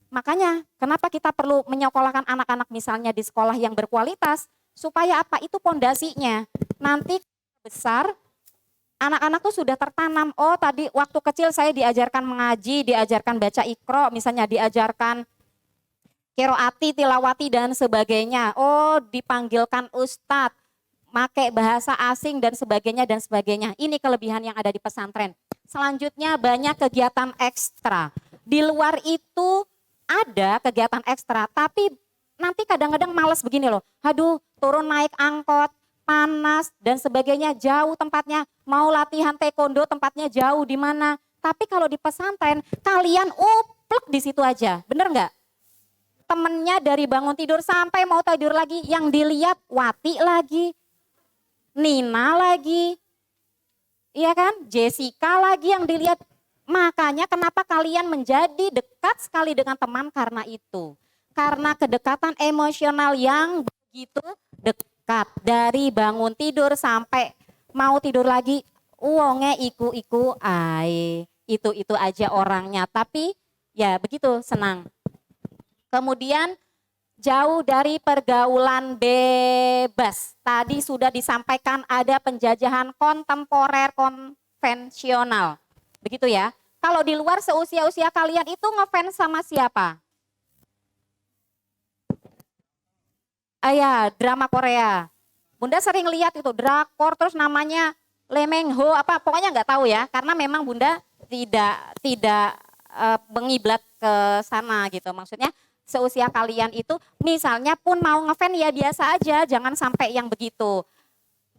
[SPEAKER 1] Makanya kenapa kita perlu menyekolahkan anak-anak misalnya di sekolah yang berkualitas, supaya apa? Itu pondasinya. Nanti besar anak-anak tuh sudah tertanam, oh tadi waktu kecil saya diajarkan mengaji, diajarkan baca Iqra, misalnya diajarkan qiraati, tilawati dan sebagainya. Oh dipanggilkan ustadz, pakai bahasa asing dan sebagainya dan sebagainya. Ini kelebihan yang ada di pesantren. Selanjutnya banyak kegiatan ekstra. Di luar itu ada kegiatan ekstra, tapi nanti kadang-kadang males begini loh. Aduh, turun naik angkot, panas dan sebagainya, jauh tempatnya. Mau latihan taekwondo tempatnya jauh di mana. Tapi kalau di pesantren kalian uplek di situ aja. Bener nggak? Temennya dari bangun tidur sampai mau tidur lagi, yang dilihat Wati lagi, Nina lagi, iya kan? Jessica lagi yang dilihat. Makanya kenapa kalian menjadi dekat sekali dengan teman, karena itu. Karena kedekatan emosional yang begitu dekat. Dari bangun tidur sampai mau tidur lagi, uangnya iku-iku ay. Itu aja orangnya. Tapi ya begitu, senang. Kemudian jauh dari pergaulan bebas. Tadi sudah disampaikan ada penjajahan kontemporer konvensional. Begitu ya. Kalau di luar seusia-usia kalian itu ngefans sama siapa? Drama Korea. Bunda sering lihat itu drakor, terus namanya Lee Meng Ho apa, pokoknya nggak tahu ya, karena memang Bunda tidak mengiblat ke sana gitu. Maksudnya seusia kalian itu misalnya pun mau ngefans ya biasa aja, jangan sampai yang begitu.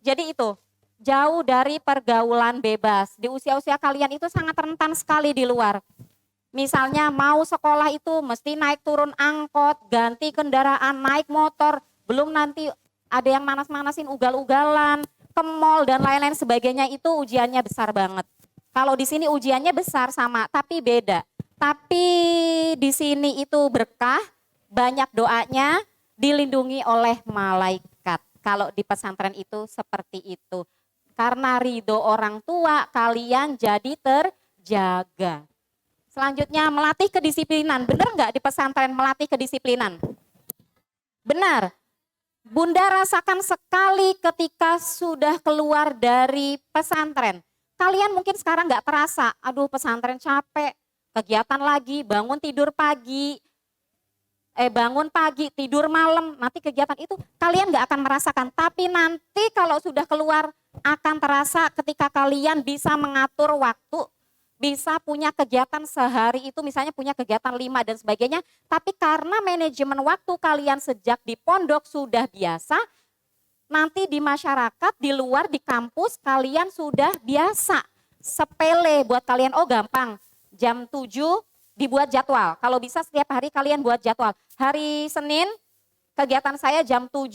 [SPEAKER 1] Jadi itu jauh dari pergaulan bebas. Di usia-usia kalian itu sangat rentan sekali di luar. Misalnya mau sekolah itu mesti naik turun angkot, ganti kendaraan, naik motor, belum nanti ada yang manas-manasin ugal-ugalan, ke mall dan lain-lain sebagainya, itu ujiannya besar banget. Kalau di sini ujiannya besar sama, tapi beda. Tapi di sini itu berkah, banyak doanya, dilindungi oleh malaikat. Kalau di pesantren itu seperti itu. Karena ridho orang tua, kalian jadi terjaga. Selanjutnya melatih kedisiplinan. Benar nggak di pesantren melatih kedisiplinan? Benar. Bunda rasakan sekali ketika sudah keluar dari pesantren. Kalian mungkin sekarang nggak terasa, aduh pesantren capek, kegiatan lagi, bangun tidur pagi, bangun pagi, tidur malam, nanti kegiatan itu kalian nggak akan merasakan. Tapi nanti kalau sudah keluar akan terasa ketika kalian bisa mengatur waktu, bisa punya kegiatan sehari itu misalnya punya kegiatan 5 dan sebagainya. Tapi karena manajemen waktu kalian sejak di pondok sudah biasa, nanti di masyarakat, di luar, di kampus kalian sudah biasa. Sepele buat kalian, oh gampang, jam 7 dibuat jadwal. Kalau bisa setiap hari kalian buat jadwal. Hari Senin kegiatan saya jam 7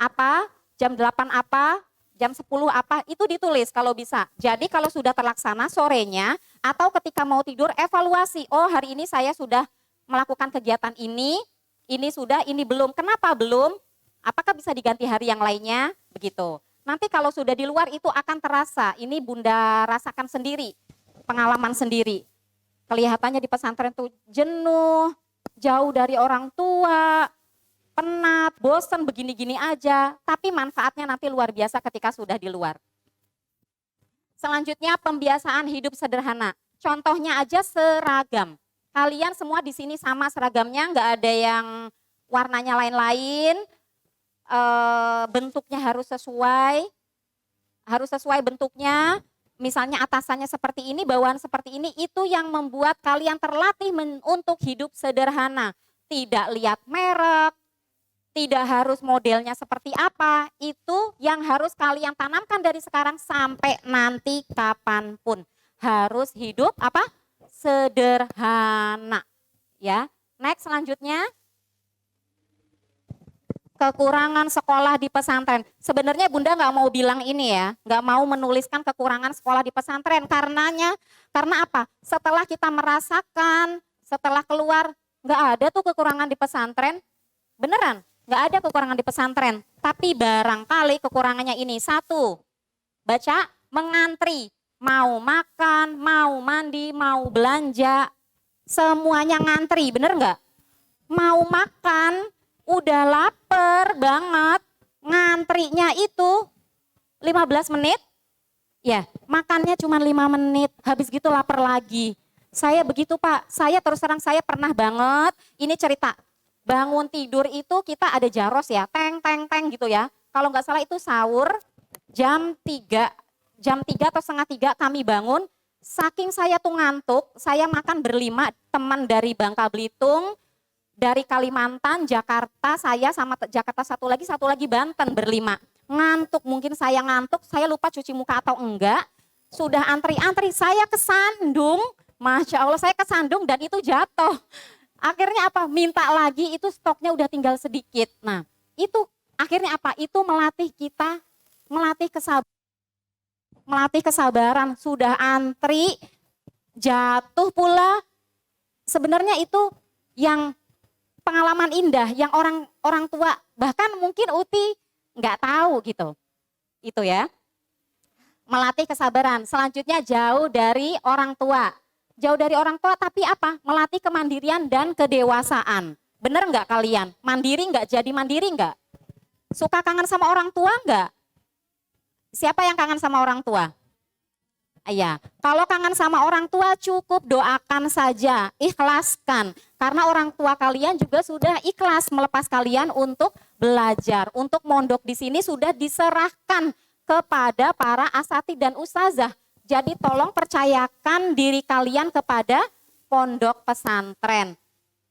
[SPEAKER 1] apa, jam 8 apa, jam 10 apa, itu ditulis kalau bisa. Jadi kalau sudah terlaksana sorenya atau ketika mau tidur evaluasi. Oh hari ini saya sudah melakukan kegiatan ini sudah, ini belum. Kenapa belum? Apakah bisa diganti hari yang lainnya? Begitu. Nanti kalau sudah di luar itu akan terasa. Ini Bunda rasakan sendiri, pengalaman sendiri. Kelihatannya di pesantren tuh jenuh, jauh dari orang tua, penat, bosan begini-gini aja. Tapi manfaatnya nanti luar biasa ketika sudah di luar. Selanjutnya pembiasaan hidup sederhana. Contohnya aja seragam. Kalian semua di sini sama seragamnya, nggak ada yang warnanya lain-lain. Bentuknya harus sesuai bentuknya. Misalnya atasannya seperti ini, bawahan seperti ini, itu yang membuat kalian terlatih untuk hidup sederhana. Tidak lihat merek, tidak harus modelnya seperti apa, itu yang harus kalian tanamkan dari sekarang sampai nanti kapanpun. Harus hidup apa? Sederhana. Ya, next selanjutnya. Kekurangan sekolah di pesantren. Sebenarnya Bunda nggak mau bilang ini ya, nggak mau menuliskan kekurangan sekolah di pesantren. Karena apa? Setelah kita merasakan, setelah keluar, nggak ada tuh kekurangan di pesantren. Beneran, nggak ada kekurangan di pesantren. Tapi barangkali kekurangannya ini. 1, baca, mengantri. Mau makan, mau mandi, mau belanja, semuanya ngantri, bener nggak? Mau makan, udah lapar banget, ngantrinya itu 15 menit, ya makannya cuma 5 menit, habis gitu lapar lagi. Saya begitu Pak, saya terus terang saya pernah banget, ini cerita, bangun tidur itu kita ada jaros ya, teng gitu ya. Kalau nggak salah itu sahur jam 3 atau setengah 3 kami bangun, saking saya tuh ngantuk, saya makan berlima, teman dari Bangka Belitung, dari Kalimantan, Jakarta, saya sama Jakarta satu lagi Banten berlima. Ngantuk, mungkin saya ngantuk, saya lupa cuci muka atau enggak. Sudah antri-antri, saya kesandung, Masya Allah saya kesandung dan itu jatuh. Akhirnya apa? Minta lagi, itu stoknya udah tinggal sedikit. Nah itu akhirnya apa? Itu melatih kita, melatih kesabaran. Sudah antri, jatuh pula. Sebenarnya itu yang pengalaman indah yang orang tua bahkan mungkin Uti nggak tahu gitu. Itu ya. Melatih kesabaran. Selanjutnya jauh dari orang tua. Jauh dari orang tua tapi apa? Melatih kemandirian dan kedewasaan. Bener nggak kalian? Mandiri nggak? Jadi mandiri nggak? Suka kangen sama orang tua nggak? Siapa yang kangen sama orang tua? Iya, kalau kangen sama orang tua cukup doakan saja, ikhlaskan. Karena orang tua kalian juga sudah ikhlas melepas kalian untuk belajar. Untuk mondok di sini sudah diserahkan kepada para asatidz dan ustazah. Jadi tolong percayakan diri kalian kepada pondok pesantren.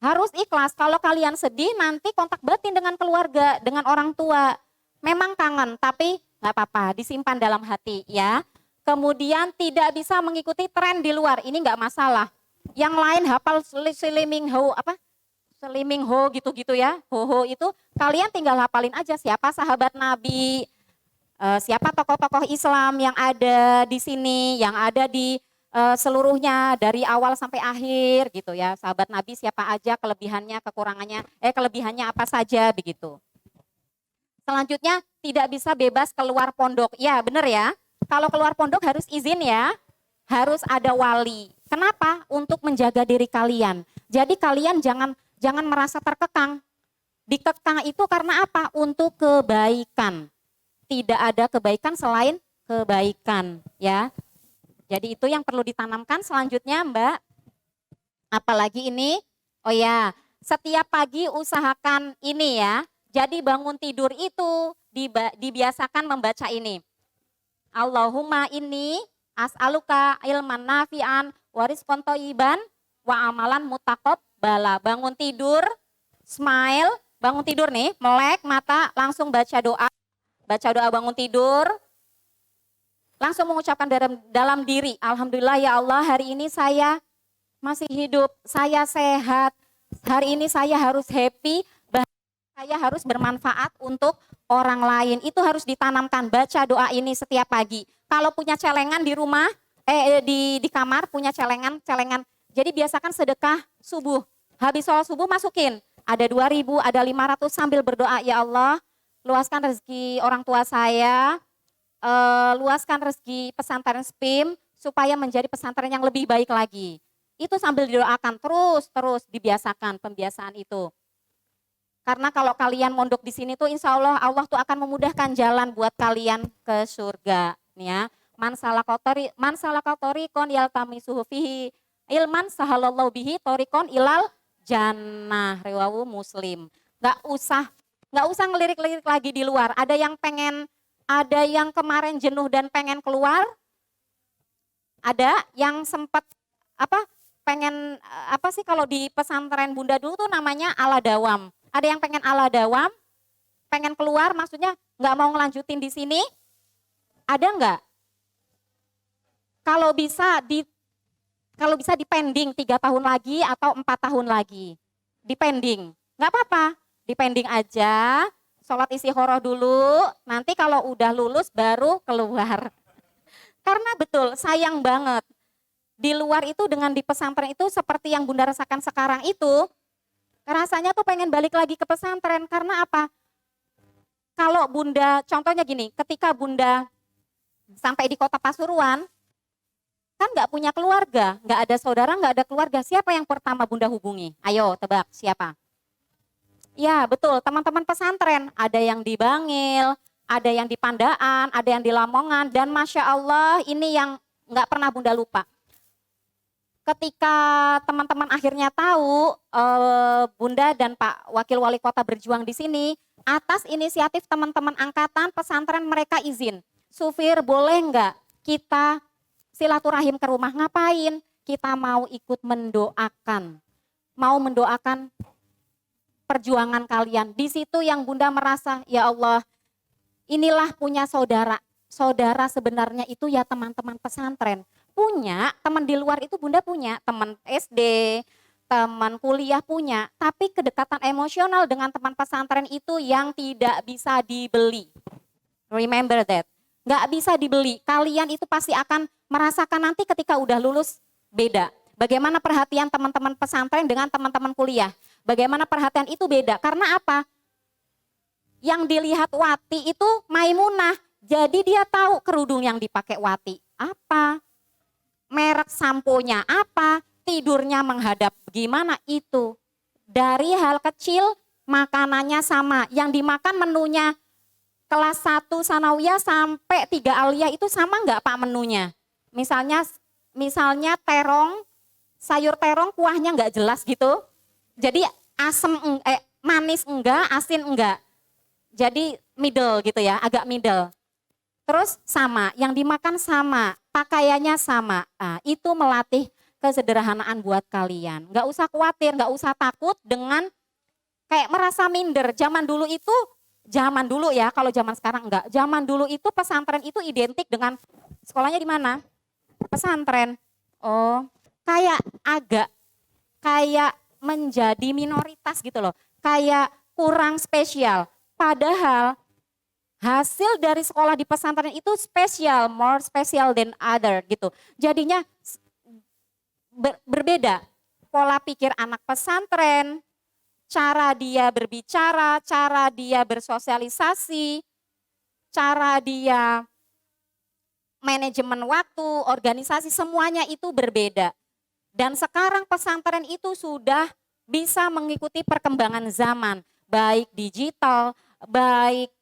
[SPEAKER 1] Harus ikhlas, kalau kalian sedih nanti kontak batin dengan keluarga, dengan orang tua. Memang kangen, tapi nggak apa-apa, disimpan dalam hati ya. Kemudian tidak bisa mengikuti tren di luar, ini nggak masalah. Yang lain hafal Slimming Ho gitu-gitu ya, ho itu kalian tinggal hafalin aja siapa sahabat Nabi, siapa tokoh-tokoh Islam yang ada di sini, yang ada di seluruhnya dari awal sampai akhir gitu ya. Sahabat Nabi siapa aja, kelebihannya, kekurangannya, kelebihannya apa saja begitu. Selanjutnya tidak bisa bebas keluar pondok, ya benar ya. Kalau keluar pondok harus izin ya, harus ada wali. Kenapa? Untuk menjaga diri kalian. Jadi kalian jangan merasa terkekang. Dikekang itu karena apa? Untuk kebaikan. Tidak ada kebaikan selain kebaikan, ya. Jadi itu yang perlu ditanamkan. Selanjutnya, Mbak. Apalagi ini? Oh ya, setiap pagi usahakan ini ya. Jadi bangun tidur itu dibiasakan membaca ini. Allahumma inni as'aluka ilman nafi'an wa rizqan thayyiban wa amalan mutaqabbala. Bangun tidur, smile, bangun tidur nih, melek mata, langsung baca doa. Baca doa bangun tidur, langsung mengucapkan dalam diri, alhamdulillah ya Allah, hari ini saya masih hidup, saya sehat, hari ini saya harus happy, saya harus bermanfaat untuk orang lain. Itu harus ditanamkan, baca doa ini setiap pagi. Kalau punya celengan di rumah, di kamar punya celengan. Jadi biasakan sedekah subuh. Habis sholat subuh masukin. Ada 2.000, ada 500 sambil berdoa, ya Allah, luaskan rezeki orang tua saya, luaskan rezeki pesantren SPIM supaya menjadi pesantren yang lebih baik lagi. Itu sambil didoakan terus dibiasakan pembiasaan itu. Karena kalau kalian mondok di sini tuh insya Allah tuh akan memudahkan jalan buat kalian ke surga. Nih ya, man salaka tariqon yaltamisuhu fihi ilman sahalallahu bihi tariqon ilal jannah, riwayu Muslim. Nggak usah ngelirik-lirik lagi di luar. Ada yang kemarin jenuh dan pengen keluar. Ada yang sempat pengen kalau di pesantren Bunda dulu tuh namanya ala dawam. Ada yang pengen ala dawam, pengen keluar, maksudnya nggak mau ngelanjutin di sini. Ada nggak? Kalau bisa dipending 3 tahun lagi atau 4 tahun lagi. Dipending, nggak apa-apa. Dipending aja, sholat istiqoroh dulu, nanti kalau udah lulus baru keluar. Karena betul, sayang banget. Di luar itu dengan di pesantren itu seperti yang Bunda rasakan sekarang itu, rasanya tuh pengen balik lagi ke pesantren. Karena apa? Kalau Bunda, contohnya gini, ketika Bunda sampai di kota Pasuruan, kan nggak punya keluarga, nggak ada saudara, nggak ada keluarga. Siapa yang pertama Bunda hubungi? Ayo tebak, siapa? Ya betul, teman-teman pesantren. Ada yang di Bangil, ada yang di Pandaan, ada yang di Lamongan. Dan Masya Allah ini yang nggak pernah Bunda lupa. Ketika teman-teman akhirnya tahu Bunda dan Pak Wakil Wali Kota berjuang di sini, atas inisiatif teman-teman angkatan pesantren mereka izin. Sufir boleh nggak kita silaturahim ke rumah? Ngapain? Kita mau ikut mendoakan. Mau mendoakan perjuangan kalian. Di situ yang Bunda merasa, ya Allah, inilah punya saudara. Saudara sebenarnya itu ya teman-teman pesantren. Punya, teman di luar itu Bunda punya, teman SD, teman kuliah punya. Tapi kedekatan emosional dengan teman pesantren itu yang tidak bisa dibeli. Remember that. Nggak bisa dibeli. Kalian itu pasti akan merasakan nanti ketika udah lulus beda. Bagaimana perhatian teman-teman pesantren dengan teman-teman kuliah. Bagaimana perhatian itu beda. Karena apa? Yang dilihat Wati itu Maimunah. Jadi dia tahu kerudung yang dipakai Wati apa. Merek samponya apa. Tidurnya menghadap gimana itu. Dari hal kecil makanannya sama. Yang dimakan menunya kelas 1 sanawiyah sampai 3 aliyah itu sama enggak Pak menunya? Misalnya terong, sayur terong kuahnya enggak jelas gitu. Jadi manis enggak, asin enggak. Jadi middle gitu ya, agak middle. Terus sama, yang dimakan sama, pakaiannya sama. Nah, itu melatih kesederhanaan buat kalian. Enggak usah khawatir, enggak usah takut dengan kayak merasa minder. Zaman dulu ya, kalau zaman sekarang enggak. Zaman dulu itu pesantren itu identik dengan sekolahnya di mana? Pesantren. Oh, kayak menjadi minoritas gitu loh. Kayak kurang spesial. Padahal hasil dari sekolah di pesantren itu spesial, more special than other gitu. Jadinya berbeda. Pola pikir anak pesantren, cara dia berbicara, cara dia bersosialisasi, cara dia manajemen waktu, organisasi, semuanya itu berbeda. Dan sekarang pesantren itu sudah bisa mengikuti perkembangan zaman. baik digital, baik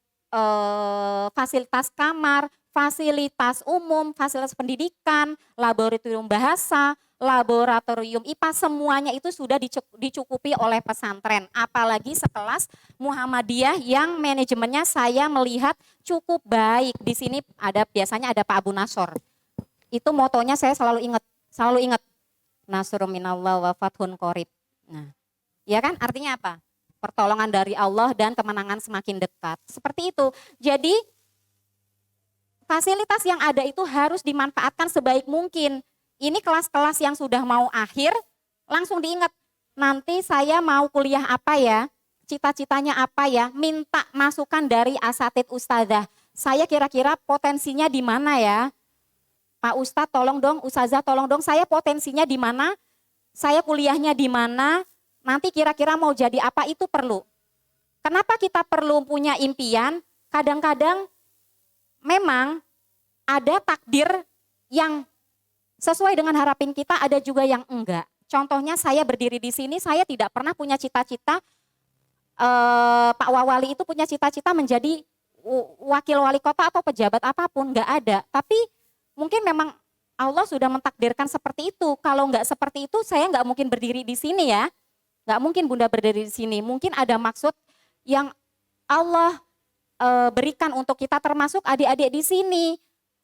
[SPEAKER 1] fasilitas kamar, fasilitas umum, fasilitas pendidikan, laboratorium bahasa, laboratorium IPA, semuanya itu sudah dicukupi oleh pesantren. Apalagi sekelas Muhammadiyah yang manajemennya saya melihat cukup baik. Di sini biasanya ada Pak Abu Nasor. Itu motonya saya selalu ingat. Nasrun minallah wa fathun qorib. Nah, ya kan artinya apa? Pertolongan dari Allah dan kemenangan semakin dekat. Seperti itu. Jadi fasilitas yang ada itu harus dimanfaatkan sebaik mungkin. Ini kelas-kelas yang sudah mau akhir, langsung diingat, nanti saya mau kuliah apa ya, cita-citanya apa ya, minta masukan dari asatid ustadzah. Saya kira-kira potensinya di mana ya? Pak Ustadz tolong dong, Ustazah tolong dong, saya potensinya di mana, saya kuliahnya di mana, nanti kira-kira mau jadi apa, itu perlu. Kenapa kita perlu punya impian? Kadang-kadang memang ada takdir yang sesuai dengan harapan kita, ada juga yang enggak. Contohnya saya berdiri di sini, saya tidak pernah punya cita-cita, Pak Wawali itu punya cita-cita menjadi wakil wali kota atau pejabat apapun, enggak ada. Tapi mungkin memang Allah sudah mentakdirkan seperti itu. Kalau enggak seperti itu, saya enggak mungkin berdiri di sini ya. Enggak mungkin Bunda berdiri di sini. Mungkin ada maksud yang Allah berikan untuk kita, termasuk adik-adik di sini.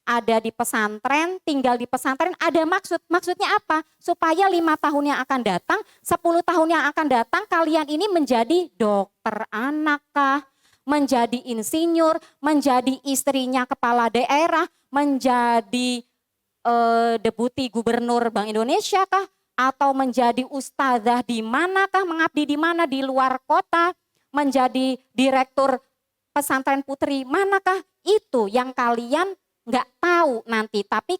[SPEAKER 1] Ada di pesantren, tinggal di pesantren, ada maksud. Maksudnya apa? Supaya 5 tahun yang akan datang, 10 tahun yang akan datang, kalian ini menjadi dokter anak kah, menjadi insinyur, menjadi istrinya kepala daerah, menjadi deputi gubernur Bank Indonesia kah, atau menjadi ustazah di manakah, mengabdi di mana, di luar kota, menjadi direktur pesantren putri manakah, itu yang kalian nggak tahu nanti, tapi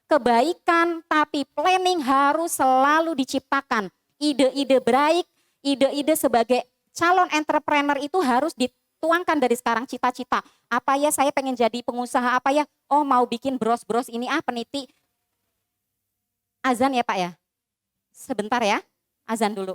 [SPEAKER 1] kebaikan, tapi planning harus selalu diciptakan. Ide-ide baik, ide-ide sebagai calon entrepreneur itu harus dituangkan dari sekarang, cita-cita. Apa ya, saya pengen jadi pengusaha, apa ya, oh mau bikin bros-bros ini, peniti. Azan ya Pak ya? Sebentar ya, azan dulu.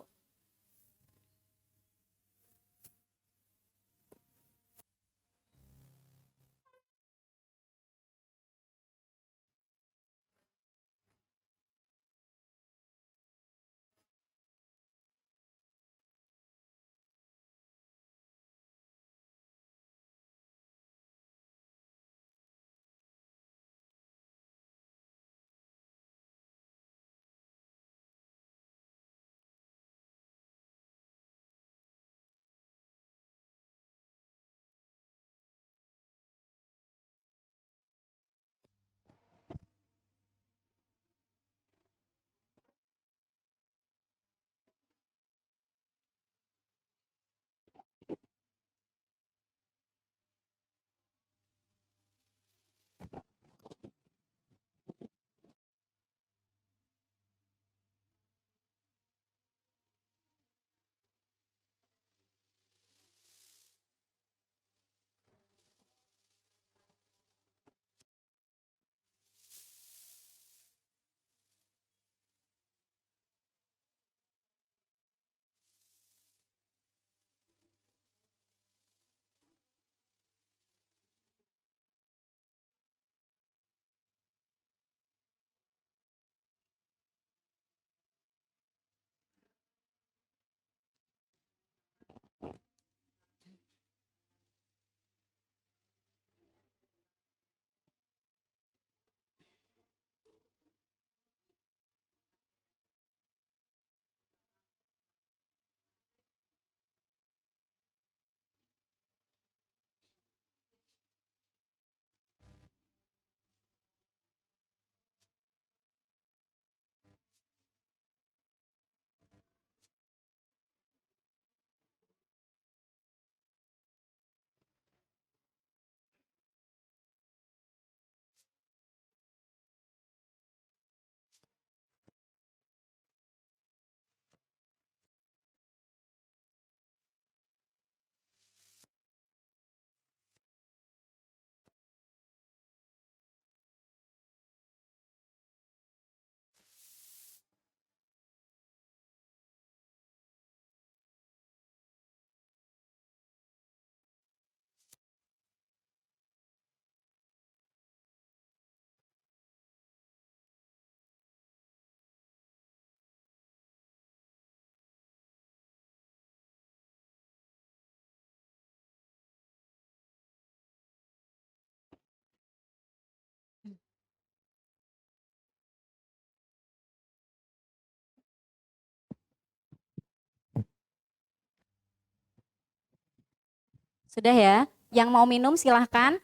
[SPEAKER 1] Sudah ya? Yang mau minum silahkan.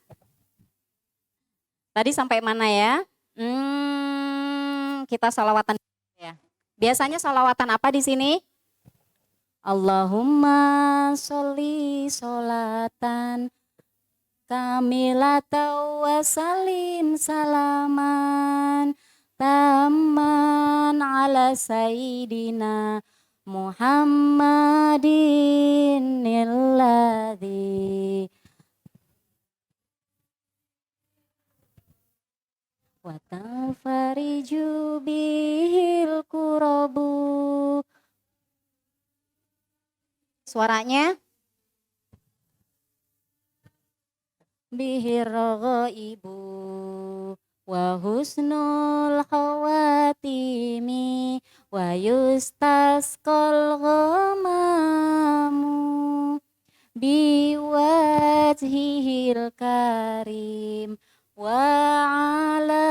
[SPEAKER 1] Tadi sampai mana ya? Kita sholawatan ya. Biasanya sholawatan apa di sini? Allahumma sholli sholatan kamilatan wa salim salaman tamman ala sayyidina Muhammadin illadhi wa tafariju bihil kurabu. Suaranya bihir ghaibu wa husnul khawatimi wa yustasqal ghamamu biwajhihil karim wa ala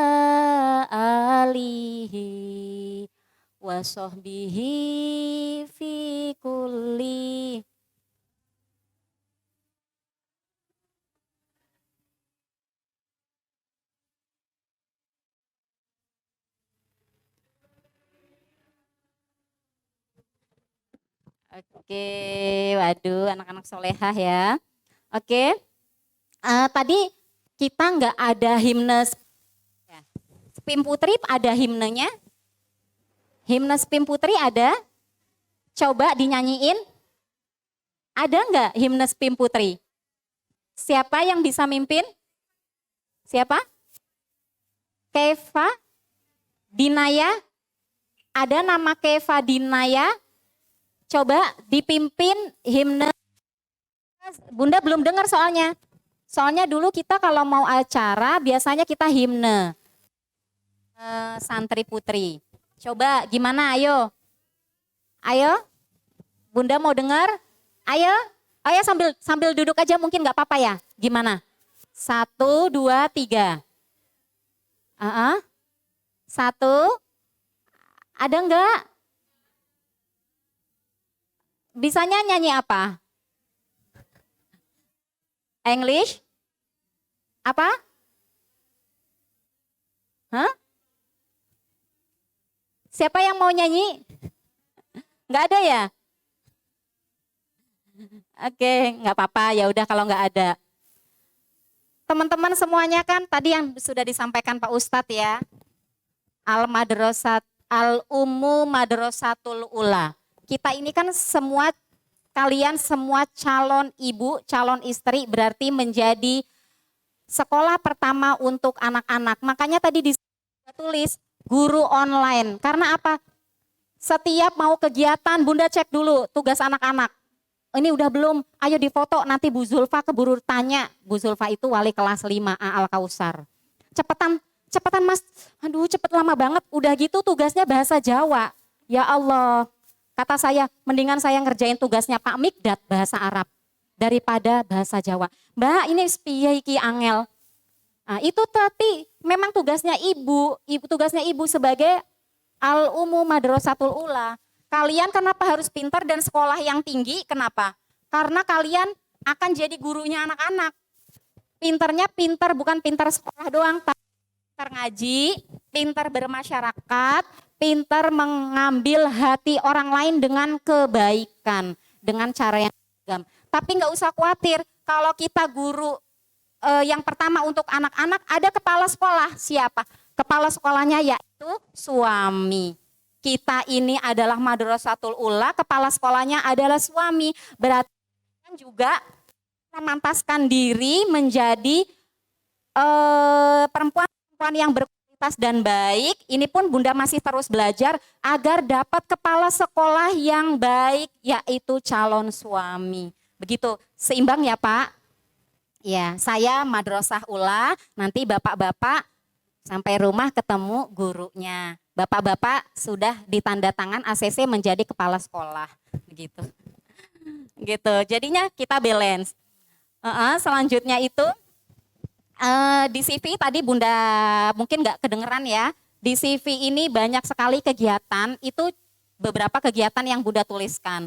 [SPEAKER 1] alihi wa sahbihi fi kulli. Oke, waduh anak-anak solehah ya. Oke, tadi kita nggak ada himne. Spim Putri ada himnenya? Himne Spim Putri ada? Coba dinyanyiin. Ada nggak himne Spim Putri? Siapa yang bisa mimpin? Siapa? Keva Dinaya? Ada nama Keva Dinaya? Coba dipimpin himne. Bunda belum dengar soalnya. Soalnya dulu kita kalau mau acara biasanya kita himne. Santri Putri. Coba gimana ayo? Ayo? Bunda mau dengar? Ayo? Ayo sambil duduk aja mungkin nggak apa-apa ya. Gimana? 1, 2, 3. 1. Ada enggak? Bisanya nyanyi apa? English? Apa? Hah? Siapa yang mau nyanyi? Nggak ada ya? Oke, nggak apa-apa. Ya udah kalau nggak ada. Teman-teman semuanya kan tadi yang sudah disampaikan Pak Ustadz ya. Al-Ummu Madrasatul Ula. Kita ini kan kalian semua calon ibu, calon istri berarti menjadi sekolah pertama untuk anak-anak. Makanya tadi ditulis guru online. Karena apa? Setiap mau kegiatan Bunda cek dulu tugas anak-anak. Ini udah belum? Ayo difoto nanti Bu Zulfa keburu tanya. Bu Zulfa itu wali kelas 5A Al-Kausar. Cepetan Mas. Aduh cepet lama banget. Udah gitu tugasnya bahasa Jawa. Ya Allah. Kata saya, mendingan saya ngerjain tugasnya Pak Mikdad bahasa Arab daripada bahasa Jawa. Mbak, ini piye iki angel. Nah, itu tapi memang tugasnya tugasnya ibu sebagai Al-Ummu Madrasatul Ula. Kalian kenapa harus pintar dan sekolah yang tinggi? Kenapa? Karena kalian akan jadi gurunya anak-anak. Pinternya pintar, bukan pintar sekolah doang, tapi pintar ngaji, pintar bermasyarakat, pintar mengambil hati orang lain dengan kebaikan, dengan cara yang beragam. Tapi nggak usah khawatir, kalau kita guru yang pertama untuk anak-anak ada kepala sekolah. Siapa? Kepala sekolahnya yaitu suami. Kita ini adalah Madrasatul Ula, kepala sekolahnya adalah suami. Berarti kan juga memantaskan diri menjadi perempuan yang berkualitas dan baik. Ini pun Bunda masih terus belajar agar dapat kepala sekolah yang baik, yaitu calon suami. Begitu, seimbang ya Pak? Ya, saya Madrasah Ula, nanti bapak-bapak sampai rumah ketemu gurunya. Bapak-bapak sudah ditanda tangan ACC menjadi kepala sekolah. Begitu. Gitu, jadinya kita balance. Selanjutnya itu, di CV tadi Bunda mungkin nggak kedengeran ya. Di CV ini banyak sekali kegiatan, itu beberapa kegiatan yang Bunda tuliskan.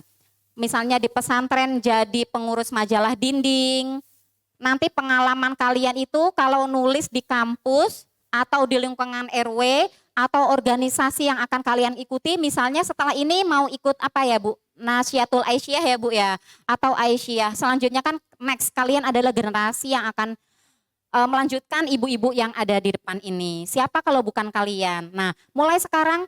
[SPEAKER 1] misalnya di pesantren jadi pengurus majalah dinding. Nanti pengalaman kalian itu kalau nulis di kampus atau di lingkungan RW atau organisasi yang akan kalian ikuti, misalnya setelah ini mau ikut apa ya Bu? Nasyatul Aisyah ya Bu ya, atau Aisyah. Selanjutnya kan next kalian adalah generasi yang akan melanjutkan ibu-ibu yang ada di depan ini. Siapa kalau bukan kalian? Nah, mulai sekarang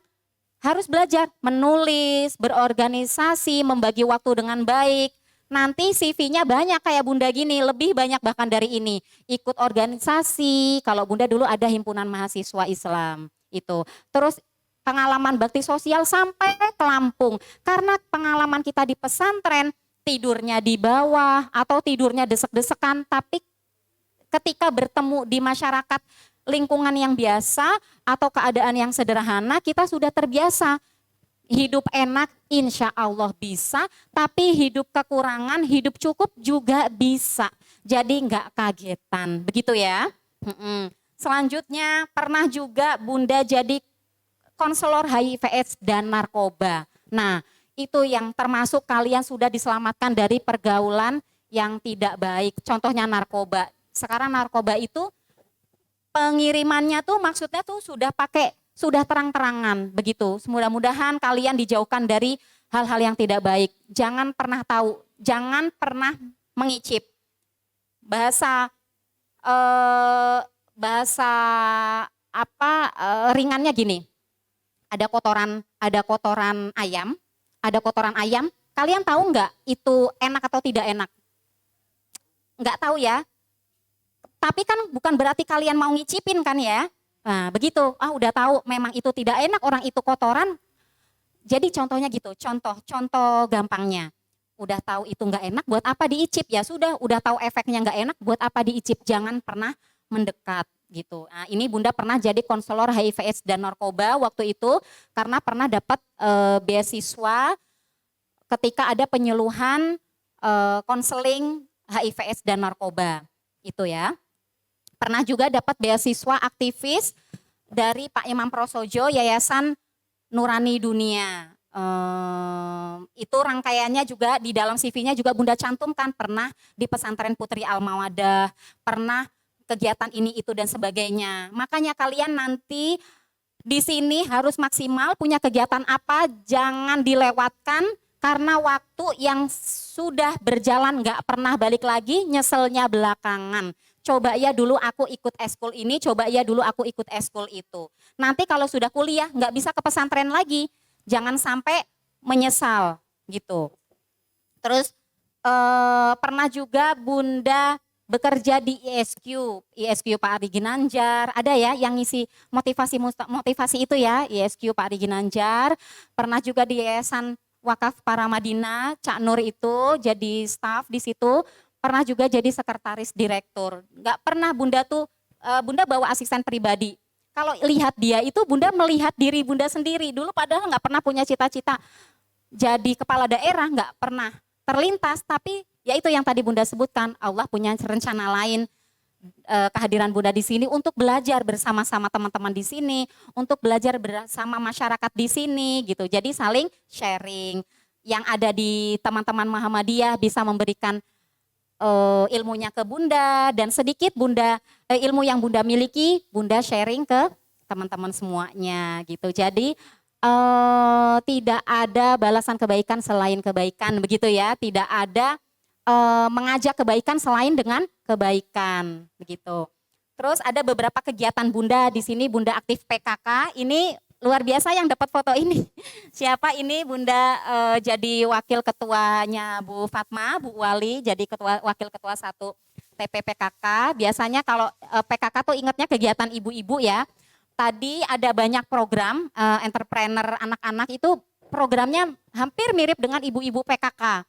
[SPEAKER 1] harus belajar menulis, berorganisasi, membagi waktu dengan baik. Nanti CV-nya banyak kayak Bunda gini, lebih banyak bahkan dari ini. Ikut organisasi, kalau Bunda dulu ada himpunan mahasiswa Islam itu. Terus pengalaman bakti sosial sampai ke Lampung. Karena pengalaman kita di pesantren, tidurnya di bawah atau tidurnya desek-desekan, tapi ketika bertemu di masyarakat lingkungan yang biasa atau keadaan yang sederhana, kita sudah terbiasa. Hidup enak insya Allah bisa, tapi hidup kekurangan, hidup cukup juga bisa. Jadi nggak kagetan, begitu ya. Selanjutnya pernah juga Bunda jadi konselor HIV/AIDS dan narkoba. Nah itu yang termasuk kalian sudah diselamatkan dari pergaulan yang tidak baik. Contohnya narkoba. Sekarang narkoba itu pengirimannya tuh maksudnya tuh sudah terang-terangan begitu. Mudah-mudahan kalian dijauhkan dari hal-hal yang tidak baik. Jangan pernah tahu, jangan pernah mengicip. Bahasa ringannya gini. Ada kotoran ayam. Kalian tahu nggak itu enak atau tidak enak? Nggak tahu ya. Tapi kan bukan berarti kalian mau ngicipin kan ya. Nah begitu, udah tahu memang itu tidak enak, orang itu kotoran. Jadi contohnya gitu, contoh gampangnya. Udah tahu itu nggak enak, buat apa diicip? Ya sudah, udah tahu efeknya nggak enak, buat apa diicip? Jangan pernah mendekat gitu. Nah ini Bunda pernah jadi konselor HIV/AIDS dan narkoba waktu itu karena pernah dapat beasiswa ketika ada penyuluhan konseling HIV/AIDS dan narkoba itu ya. Pernah juga dapat beasiswa aktivis dari Pak Imam Prasojo Yayasan Nurani Dunia. Itu rangkaiannya juga di dalam CV-nya juga Bunda cantumkan, pernah di pesantren Putri Al-Mawadah, pernah kegiatan ini itu dan sebagainya. Makanya kalian nanti di sini harus maksimal, punya kegiatan apa jangan dilewatkan karena waktu yang sudah berjalan nggak pernah balik lagi, nyeselnya belakangan. Coba ya dulu aku ikut eskul ini, coba ya dulu aku ikut eskul itu. Nanti kalau sudah kuliah nggak bisa ke pesantren lagi, jangan sampai menyesal gitu. Terus pernah juga Bunda bekerja di ISQ Pak Ari Ginanjar, ada ya yang ngisi motivasi itu ya, ISQ Pak Ari Ginanjar. Pernah juga di Yayasan Wakaf Para Madinah, Cak Nur itu jadi staf di situ. Pernah juga jadi sekretaris direktur. Nggak pernah Bunda Bunda bawa asisten pribadi. Kalau lihat dia itu Bunda melihat diri Bunda sendiri. Dulu padahal nggak pernah punya cita-cita jadi kepala daerah, nggak pernah terlintas. Tapi ya itu yang tadi Bunda sebutkan, Allah punya rencana lain. Kehadiran Bunda di sini untuk belajar bersama-sama teman-teman di sini, untuk belajar bersama masyarakat di sini gitu. Jadi saling sharing. Yang ada di teman-teman Muhammadiyah bisa memberikan ilmunya ke Bunda dan sedikit Bunda ilmu yang Bunda miliki Bunda sharing ke teman-teman semuanya gitu. Jadi tidak ada balasan kebaikan selain kebaikan begitu ya. Tidak ada mengajak kebaikan selain dengan kebaikan begitu. Terus ada beberapa kegiatan Bunda di sini. Bunda aktif PKK. Ini luar biasa yang dapat foto ini. Siapa ini? Bunda jadi wakil ketuanya Bu Fatma, Bu Wali, jadi wakil ketua 1 TPPKK. Biasanya kalau PKK tuh ingatnya kegiatan ibu-ibu ya. Tadi ada banyak program entrepreneur anak-anak itu programnya hampir mirip dengan ibu-ibu PKK.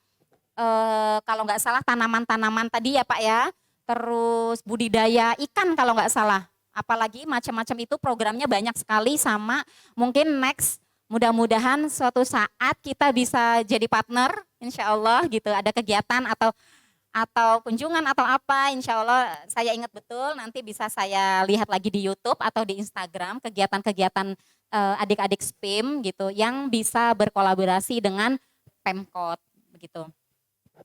[SPEAKER 1] Kalau nggak salah tanaman-tanaman tadi ya Pak ya. Terus budidaya ikan kalau nggak salah. Apalagi macam-macam itu programnya banyak sekali sama mungkin next mudah-mudahan suatu saat kita bisa jadi partner insya Allah gitu, ada kegiatan atau kunjungan atau apa insya Allah saya ingat betul nanti bisa saya lihat lagi di YouTube atau di Instagram kegiatan-kegiatan adik-adik SPIM gitu yang bisa berkolaborasi dengan Pemkot gitu.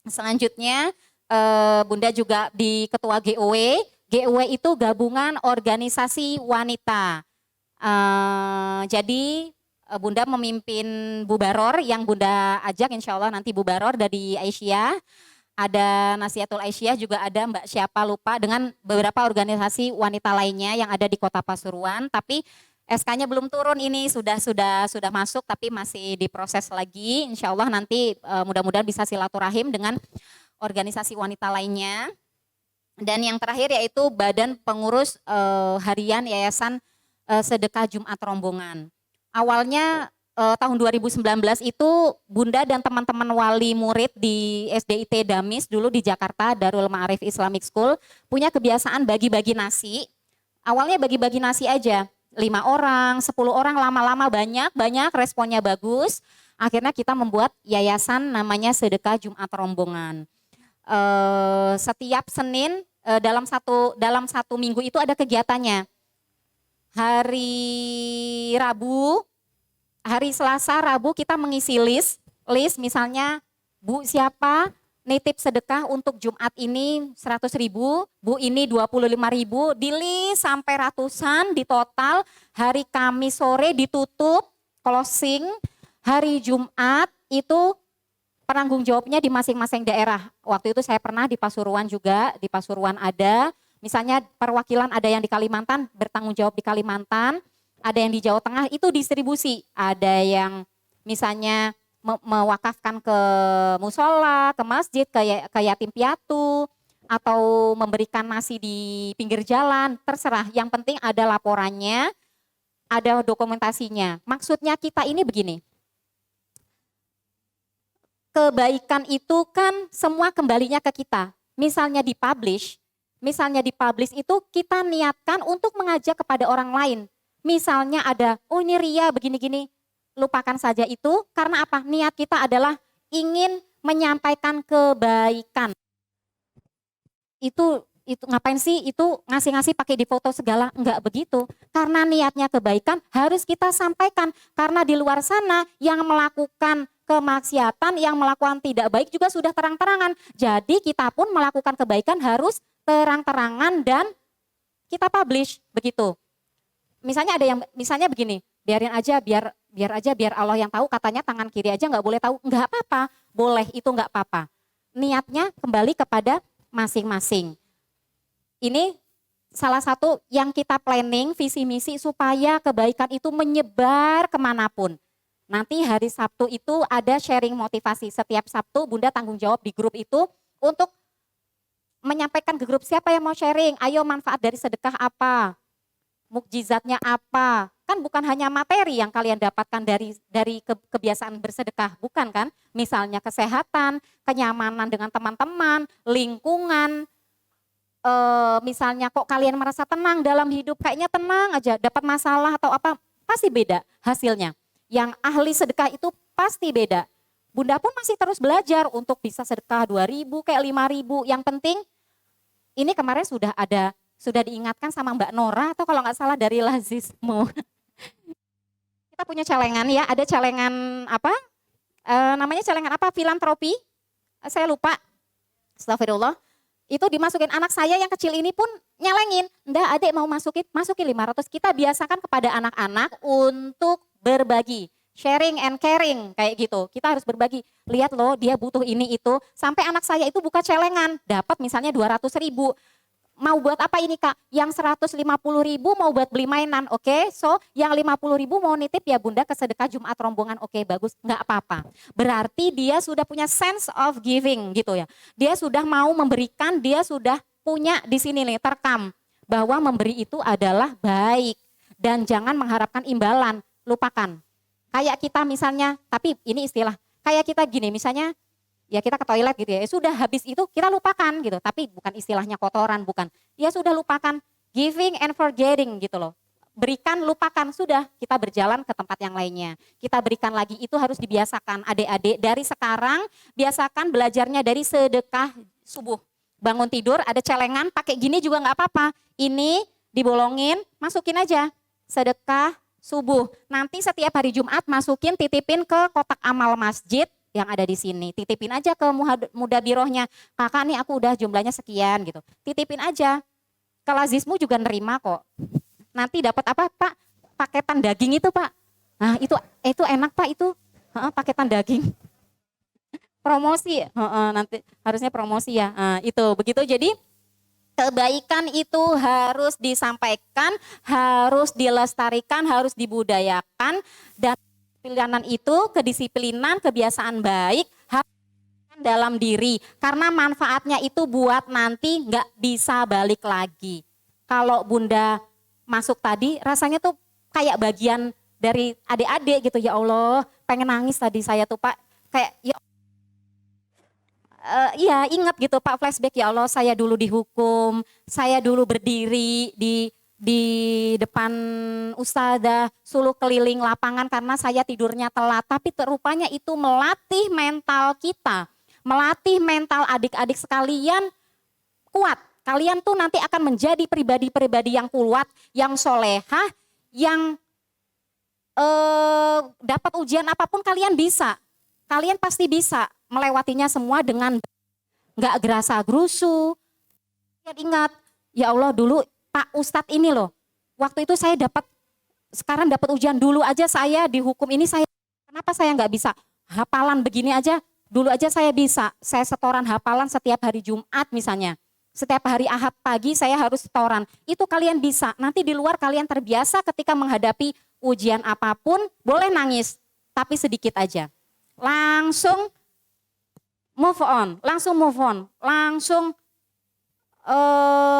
[SPEAKER 1] Selanjutnya Bunda juga di ketua GOW. GOW itu gabungan organisasi wanita. Jadi Bunda memimpin Bubaror yang Bunda ajak, insya Allah nanti Bubaror dari Aisyah. Ada Nasihatul Aisyah, juga ada Mbak siapa lupa, dengan beberapa organisasi wanita lainnya yang ada di Kota Pasuruan. Tapi SK-nya belum turun, ini sudah masuk tapi masih diproses lagi. Insya Allah nanti mudah-mudahan bisa silaturahim dengan organisasi wanita lainnya. Dan yang terakhir yaitu Badan Pengurus Harian Yayasan Sedekah Jumat Rombongan. Awalnya tahun 2019 itu Bunda dan teman-teman wali murid di SDIT Damis dulu di Jakarta, Darul Ma'arif Islamic School, punya kebiasaan bagi-bagi nasi. Awalnya bagi-bagi nasi aja, 5 orang, 10 orang, lama-lama banyak, responnya bagus. Akhirnya kita membuat yayasan namanya Sedekah Jumat Rombongan. Setiap Senin dalam satu minggu itu ada kegiatannya. Hari Selasa, Rabu kita mengisi list misalnya Bu siapa nitip sedekah untuk Jumat ini 100.000, Bu ini 25.000, di list sampai ratusan di total. Hari Kamis sore ditutup, closing. Hari Jumat itu penanggung jawabnya di masing-masing daerah. Waktu itu saya pernah di Pasuruan juga, di Pasuruan ada. Misalnya perwakilan ada yang di Kalimantan, bertanggung jawab di Kalimantan. Ada yang di Jawa Tengah, itu distribusi. Ada yang misalnya mewakafkan ke musola, ke masjid, ke yatim piatu, atau memberikan nasi di pinggir jalan, terserah. Yang penting ada laporannya, ada dokumentasinya. Maksudnya kita ini begini, kebaikan itu kan semua kembalinya ke kita. Misalnya dipublish itu kita niatkan untuk mengajak kepada orang lain. Misalnya ada, oh ini ria begini-gini, lupakan saja itu. Karena apa? Niat kita adalah ingin menyampaikan kebaikan. Itu ngapain sih itu ngasih-ngasih pakai difoto segala? Enggak begitu. Karena niatnya kebaikan harus kita sampaikan. Karena di luar sana yang melakukan kemaksiatan, yang melakukan tidak baik juga sudah terang-terangan. Jadi kita pun melakukan kebaikan harus terang-terangan dan kita publish begitu. Misalnya ada yang misalnya begini, biarin aja biar Allah yang tahu, katanya tangan kiri aja nggak boleh tahu, nggak apa-apa, boleh itu nggak apa-apa. Niatnya kembali kepada masing-masing. Ini salah satu yang kita planning visi misi supaya kebaikan itu menyebar kemanapun. Nanti hari Sabtu itu ada sharing motivasi, setiap Sabtu Bunda tanggung jawab di grup itu untuk menyampaikan ke grup siapa yang mau sharing, ayo manfaat dari sedekah apa. Mukjizatnya apa? Kan bukan hanya materi yang kalian dapatkan dari kebiasaan bersedekah, bukan kan? Misalnya kesehatan, kenyamanan dengan teman-teman, lingkungan. Misalnya kok kalian merasa tenang dalam hidup, kayaknya tenang aja, dapat masalah atau apa, pasti beda hasilnya. Yang ahli sedekah itu pasti beda. Bunda pun masih terus belajar untuk bisa sedekah 2.000 kayak 5.000. Yang penting ini kemarin sudah diingatkan sama Mbak Nora atau kalau nggak salah dari Lazismo. Kita punya celengan ya, ada celengan apa? Namanya celengan apa? Filantropi? Saya lupa. Astagfirullah. Itu dimasukin, anak saya yang kecil ini pun nyelengin. Nggak, adik mau masukin 500. Kita biasakan kepada anak-anak untuk berbagi. Sharing and caring kayak gitu. Kita harus berbagi. Lihat loh dia butuh ini itu. Sampai anak saya itu buka celengan. Dapat misalnya 200.000. Mau buat apa ini Kak? Yang 150.000 mau buat beli mainan, oke? So yang 50.000 mau nitip ya Bunda ke sedekah Jumat Rombongan, oke bagus, nggak apa-apa. Berarti dia sudah punya sense of giving gitu ya. Dia sudah mau memberikan, dia sudah punya di sini nih terekam bahwa memberi itu adalah baik dan jangan mengharapkan imbalan, lupakan. Kayak kita misalnya, tapi ini istilah, kayak kita gini misalnya. Ya kita ke toilet gitu ya, sudah habis itu kita lupakan gitu. Tapi bukan istilahnya kotoran, bukan. Ya sudah lupakan, giving and forgetting gitu loh. Berikan, lupakan, sudah kita berjalan ke tempat yang lainnya. Kita berikan lagi, itu harus dibiasakan adik-adik. Dari sekarang biasakan belajarnya dari sedekah subuh. Bangun tidur ada celengan, pakai gini juga nggak apa-apa. Ini dibolongin, masukin aja. Sedekah subuh. Nanti setiap hari Jumat masukin, titipin ke kotak amal masjid. yang ada di sini. Titipin aja ke mudabirohnya. Kakak nih aku udah jumlahnya sekian gitu. Titipin aja. Kelazismu juga nerima kok. Nanti dapat apa Pak? Paketan daging itu Pak. Nah itu enak Pak itu. Paketan daging. Promosi. Nanti harusnya promosi ya. Itu begitu. Jadi kebaikan itu harus disampaikan, harus dilestarikan, harus dibudayakan, dan pilihan itu, kedisiplinan, kebiasaan baik harus dalam diri. Karena manfaatnya itu buat nanti nggak bisa balik lagi. Kalau Bunda masuk tadi, rasanya tuh kayak bagian dari adik-adik gitu. Ya Allah, pengen nangis tadi saya tuh Pak. Kayak ya iya ingat gitu Pak, flashback, ya Allah saya dulu dihukum, saya dulu berdiri di depan ustadzah, suruh keliling lapangan karena saya tidurnya telat. Tapi rupanya itu melatih mental kita, melatih mental adik-adik sekalian kuat. Kalian tuh nanti akan menjadi pribadi-pribadi yang kuat, yang solehah, yang dapat ujian apapun kalian bisa. Kalian pasti bisa melewatinya semua dengan nggak gerasa gerusu. Ingat, ya Allah dulu Pak Ustadz ini loh, waktu itu saya sekarang dapat ujian, dulu aja saya dihukum ini, kenapa saya nggak bisa? Hafalan begini aja, dulu aja saya bisa, saya setoran hafalan setiap hari Jumat misalnya. Setiap hari Ahad pagi saya harus setoran, itu kalian bisa. Nanti di luar kalian terbiasa ketika menghadapi ujian apapun, boleh nangis, tapi sedikit aja. Langsung move on, langsung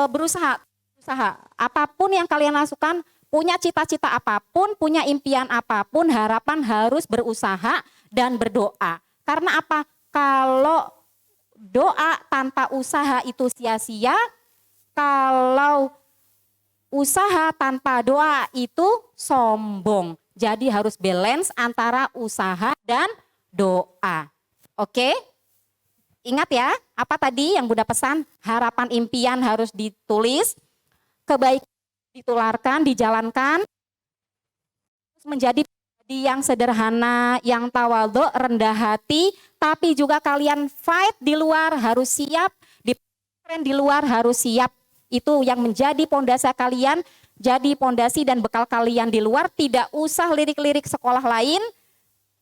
[SPEAKER 1] berusaha. Apapun yang kalian lakukan, punya cita-cita apapun, punya impian apapun, harapan harus berusaha dan berdoa. Karena apa? Kalau doa tanpa usaha itu sia-sia, kalau usaha tanpa doa itu sombong. Jadi harus balance antara usaha dan doa. Oke? Ingat ya, apa tadi yang Bunda pesan? Harapan impian harus ditulis, kebaikan ditularkan, dijalankan, menjadi yang sederhana, yang tawadhu, rendah hati, tapi juga kalian fight di luar harus siap, di luar harus siap. Itu yang menjadi pondasi kalian, jadi pondasi dan bekal kalian di luar. Tidak usah lirik-lirik sekolah lain,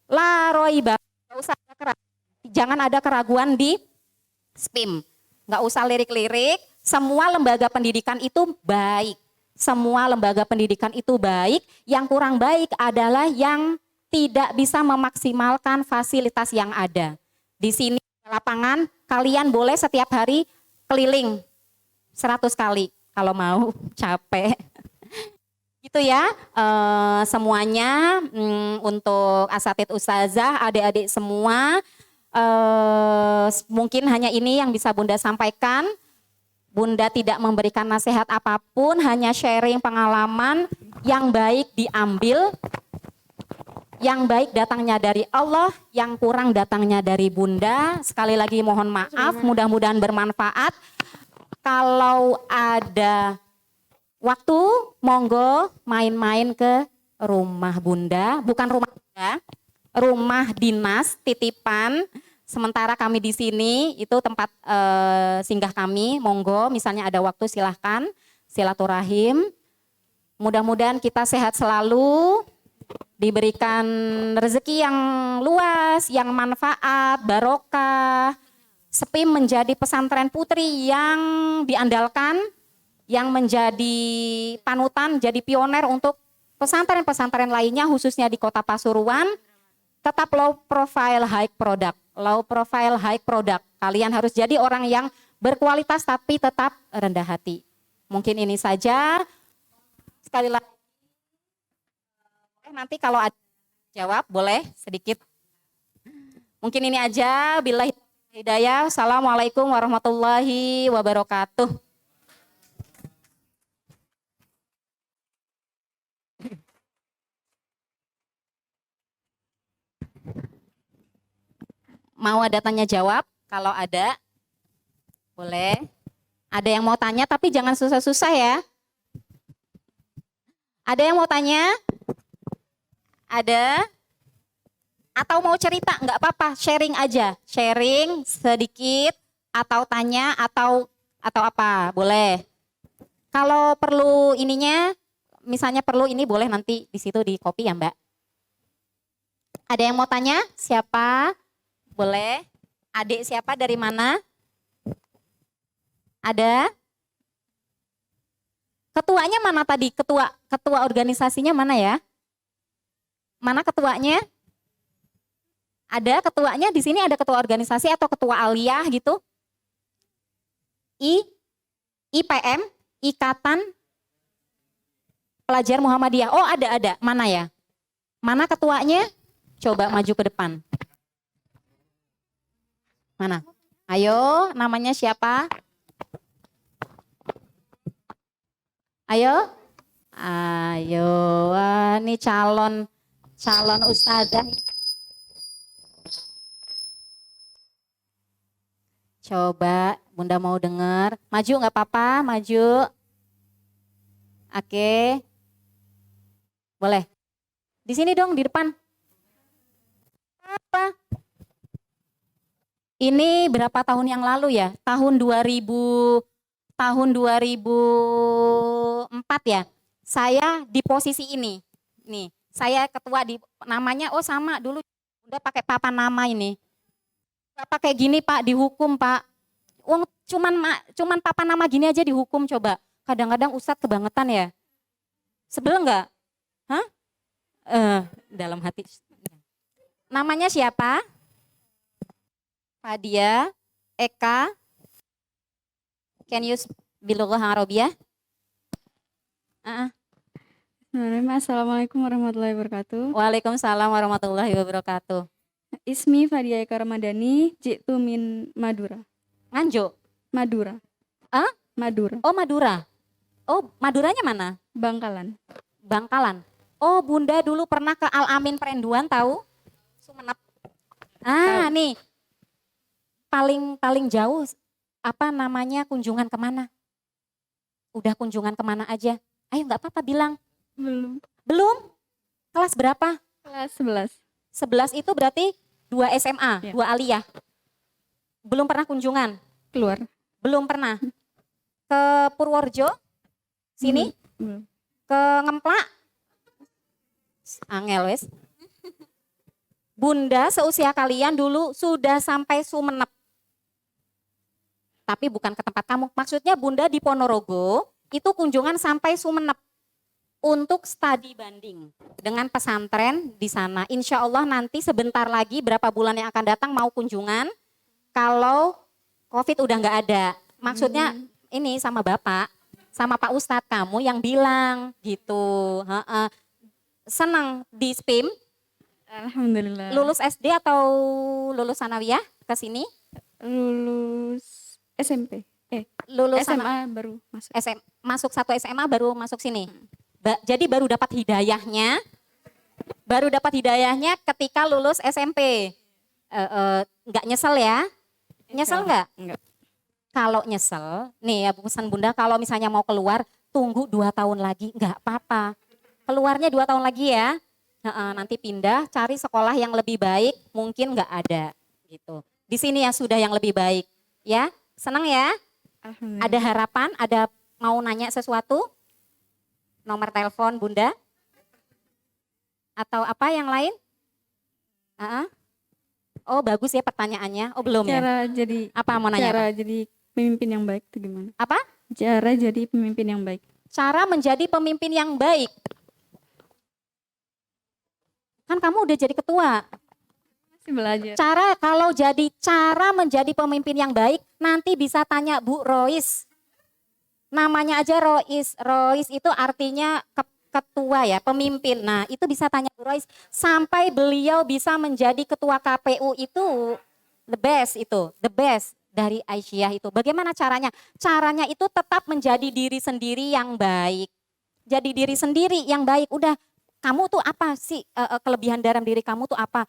[SPEAKER 1] la roiba, nggak usah jangan ada keraguan di SPIM, nggak usah lirik-lirik. Semua lembaga pendidikan itu baik, semua lembaga pendidikan itu baik. Yang kurang baik adalah yang tidak bisa memaksimalkan fasilitas yang ada. Di sini lapangan kalian boleh setiap hari keliling 100 kali kalau mau, capek. Gitu ya, semuanya untuk asatid ustazah, adik-adik semua, mungkin hanya ini yang bisa Bunda sampaikan. Bunda tidak memberikan nasihat apapun, hanya sharing pengalaman. Yang baik diambil, yang baik datangnya dari Allah, yang kurang datangnya dari Bunda. Sekali lagi mohon maaf, mudah-mudahan bermanfaat. Kalau ada waktu, monggo main-main ke rumah Bunda, bukan rumah Bunda, rumah dinas titipan. Sementara kami di sini itu tempat singgah kami, monggo misalnya ada waktu silahkan silaturahim. Mudah-mudahan kita sehat selalu, diberikan rezeki yang luas, yang manfaat, barokah. SPIM menjadi pesantren putri yang diandalkan, yang menjadi panutan, jadi pioner untuk pesantren-pesantren lainnya khususnya di Kota Pasuruan. Tetap low profile high product, low profile high product. Kalian harus jadi orang yang berkualitas tapi tetap rendah hati. Mungkin ini saja. Sekali lagi, nanti kalau ada jawab boleh sedikit. Mungkin ini aja. Billahi hidayah. Assalamualaikum warahmatullahi wabarakatuh. Mau ada tanya jawab? Kalau ada, boleh. Ada yang mau tanya tapi jangan susah-susah ya. Ada yang mau tanya? Ada? Atau mau cerita, nggak apa-apa, sharing aja. Sharing sedikit, atau tanya, atau apa, boleh. Kalau perlu ininya, misalnya perlu ini boleh nanti di situ di copy ya Mbak. Ada yang mau tanya? Siapa? Boleh. Adik siapa dari mana? Ada? Ketuanya mana tadi? Ketua organisasinya mana ya? Mana ketuanya? Ada ketuanya di sini, ada ketua organisasi atau ketua aliyah gitu? IPM, Ikatan Pelajar Muhammadiyah. Oh, ada. Mana ya? Mana ketuanya? Coba maju ke depan. Mana? Ayo, namanya siapa? Ayo. Ayo, wah, ini calon ustazah. Coba, Bunda mau dengar. Maju nggak apa-apa, maju. Oke. Boleh. Di sini dong, di depan. Apa? Ini berapa tahun yang lalu ya? Tahun 2004 ya. Saya di posisi ini. Nih, saya ketua di namanya sama dulu udah pakai papan nama ini. Bapak kayak gini Pak, dihukum Pak. Wong cuman papan nama gini aja dihukum coba. Kadang-kadang Ustadz kebangetan ya. Sebel enggak? Hah? Dalam hati. Namanya siapa? Fadia, Eka. Can you bilughah Arabiyah?
[SPEAKER 4] Assalamualaikum warahmatullahi wabarakatuh.
[SPEAKER 1] Waalaikumsalam warahmatullahi wabarakatuh.
[SPEAKER 4] Ismi Fadia Eka Ramadhani, jitu min Madura.
[SPEAKER 1] Nganjuk?
[SPEAKER 4] Madura.
[SPEAKER 1] Hah?
[SPEAKER 4] Madura.
[SPEAKER 1] Oh Madura. Oh Maduranya mana?
[SPEAKER 4] Bangkalan.
[SPEAKER 1] Bangkalan. Oh Bunda dulu pernah ke Al-Amin Perenduan tahu? Sumenep. Nih. Paling jauh apa namanya kunjungan kemana? Udah kunjungan kemana aja? Ayo nggak apa-apa bilang.
[SPEAKER 4] Belum.
[SPEAKER 1] Belum? Kelas berapa?
[SPEAKER 4] Kelas 11.
[SPEAKER 1] 11 itu berarti 2 SMA,
[SPEAKER 4] Ya.
[SPEAKER 1] 2 aliyah. Belum pernah kunjungan?
[SPEAKER 4] Keluar.
[SPEAKER 1] Belum pernah. Ke Purworejo? Sini?
[SPEAKER 4] Belum.
[SPEAKER 1] Ke Ngemplak? Angel wes. Bunda seusia kalian dulu sudah sampai Sumenep. Tapi bukan ke tempat kamu. Maksudnya Bunda di Ponorogo itu kunjungan sampai Sumenep. Untuk studi banding dengan pesantren di sana. Insya Allah nanti sebentar lagi berapa bulan yang akan datang mau kunjungan. Kalau COVID udah nggak ada. Maksudnya ini sama Bapak, sama Pak Ustadz kamu yang bilang gitu. Senang di SPIM.
[SPEAKER 4] Alhamdulillah.
[SPEAKER 1] Lulus SD atau lulus sanawiyah ke sini?
[SPEAKER 4] Lulus SMP.
[SPEAKER 1] Lulus
[SPEAKER 4] SMA baru masuk.
[SPEAKER 1] masuk satu SMA baru masuk sini. Jadi baru dapat hidayahnya. Baru dapat hidayahnya ketika lulus SMP. Nggak nyesel ya? Nyesel nggak?
[SPEAKER 4] Enggak.
[SPEAKER 1] Kalau nyesel, nih ya pesan Bunda, kalau misalnya mau keluar, tunggu 2 tahun lagi, nggak apa-apa. Keluarnya 2 tahun lagi ya. Nanti pindah, cari sekolah yang lebih baik, mungkin nggak ada. Gitu. Di sini ya sudah yang lebih baik. Ya, senang ya?
[SPEAKER 4] Alhamdulillah.
[SPEAKER 1] Ada harapan, ada mau nanya sesuatu? Nomor telepon Bunda? Atau apa yang lain? Oh bagus ya pertanyaannya. Oh belum ya?
[SPEAKER 4] Cara jadi
[SPEAKER 1] Apa mau nanya?
[SPEAKER 4] cara
[SPEAKER 1] Apa?
[SPEAKER 4] jadi pemimpin yang baik itu gimana?
[SPEAKER 1] Apa?
[SPEAKER 4] Cara jadi pemimpin yang baik.
[SPEAKER 1] Cara menjadi pemimpin yang baik. Kan kamu udah jadi ketua.
[SPEAKER 4] Masih belajar.
[SPEAKER 1] Cara menjadi pemimpin yang baik nanti bisa tanya Bu Rois. Namanya aja Rois. Rois itu artinya ketua ya, pemimpin. Nah itu bisa tanya Bu Rois. Sampai beliau bisa menjadi ketua KPU itu the best itu. The best dari Aisyah itu. Bagaimana caranya? Caranya itu tetap menjadi diri sendiri yang baik. Jadi diri sendiri yang baik. Udah kamu tuh apa sih kelebihan dalam diri kamu tuh apa?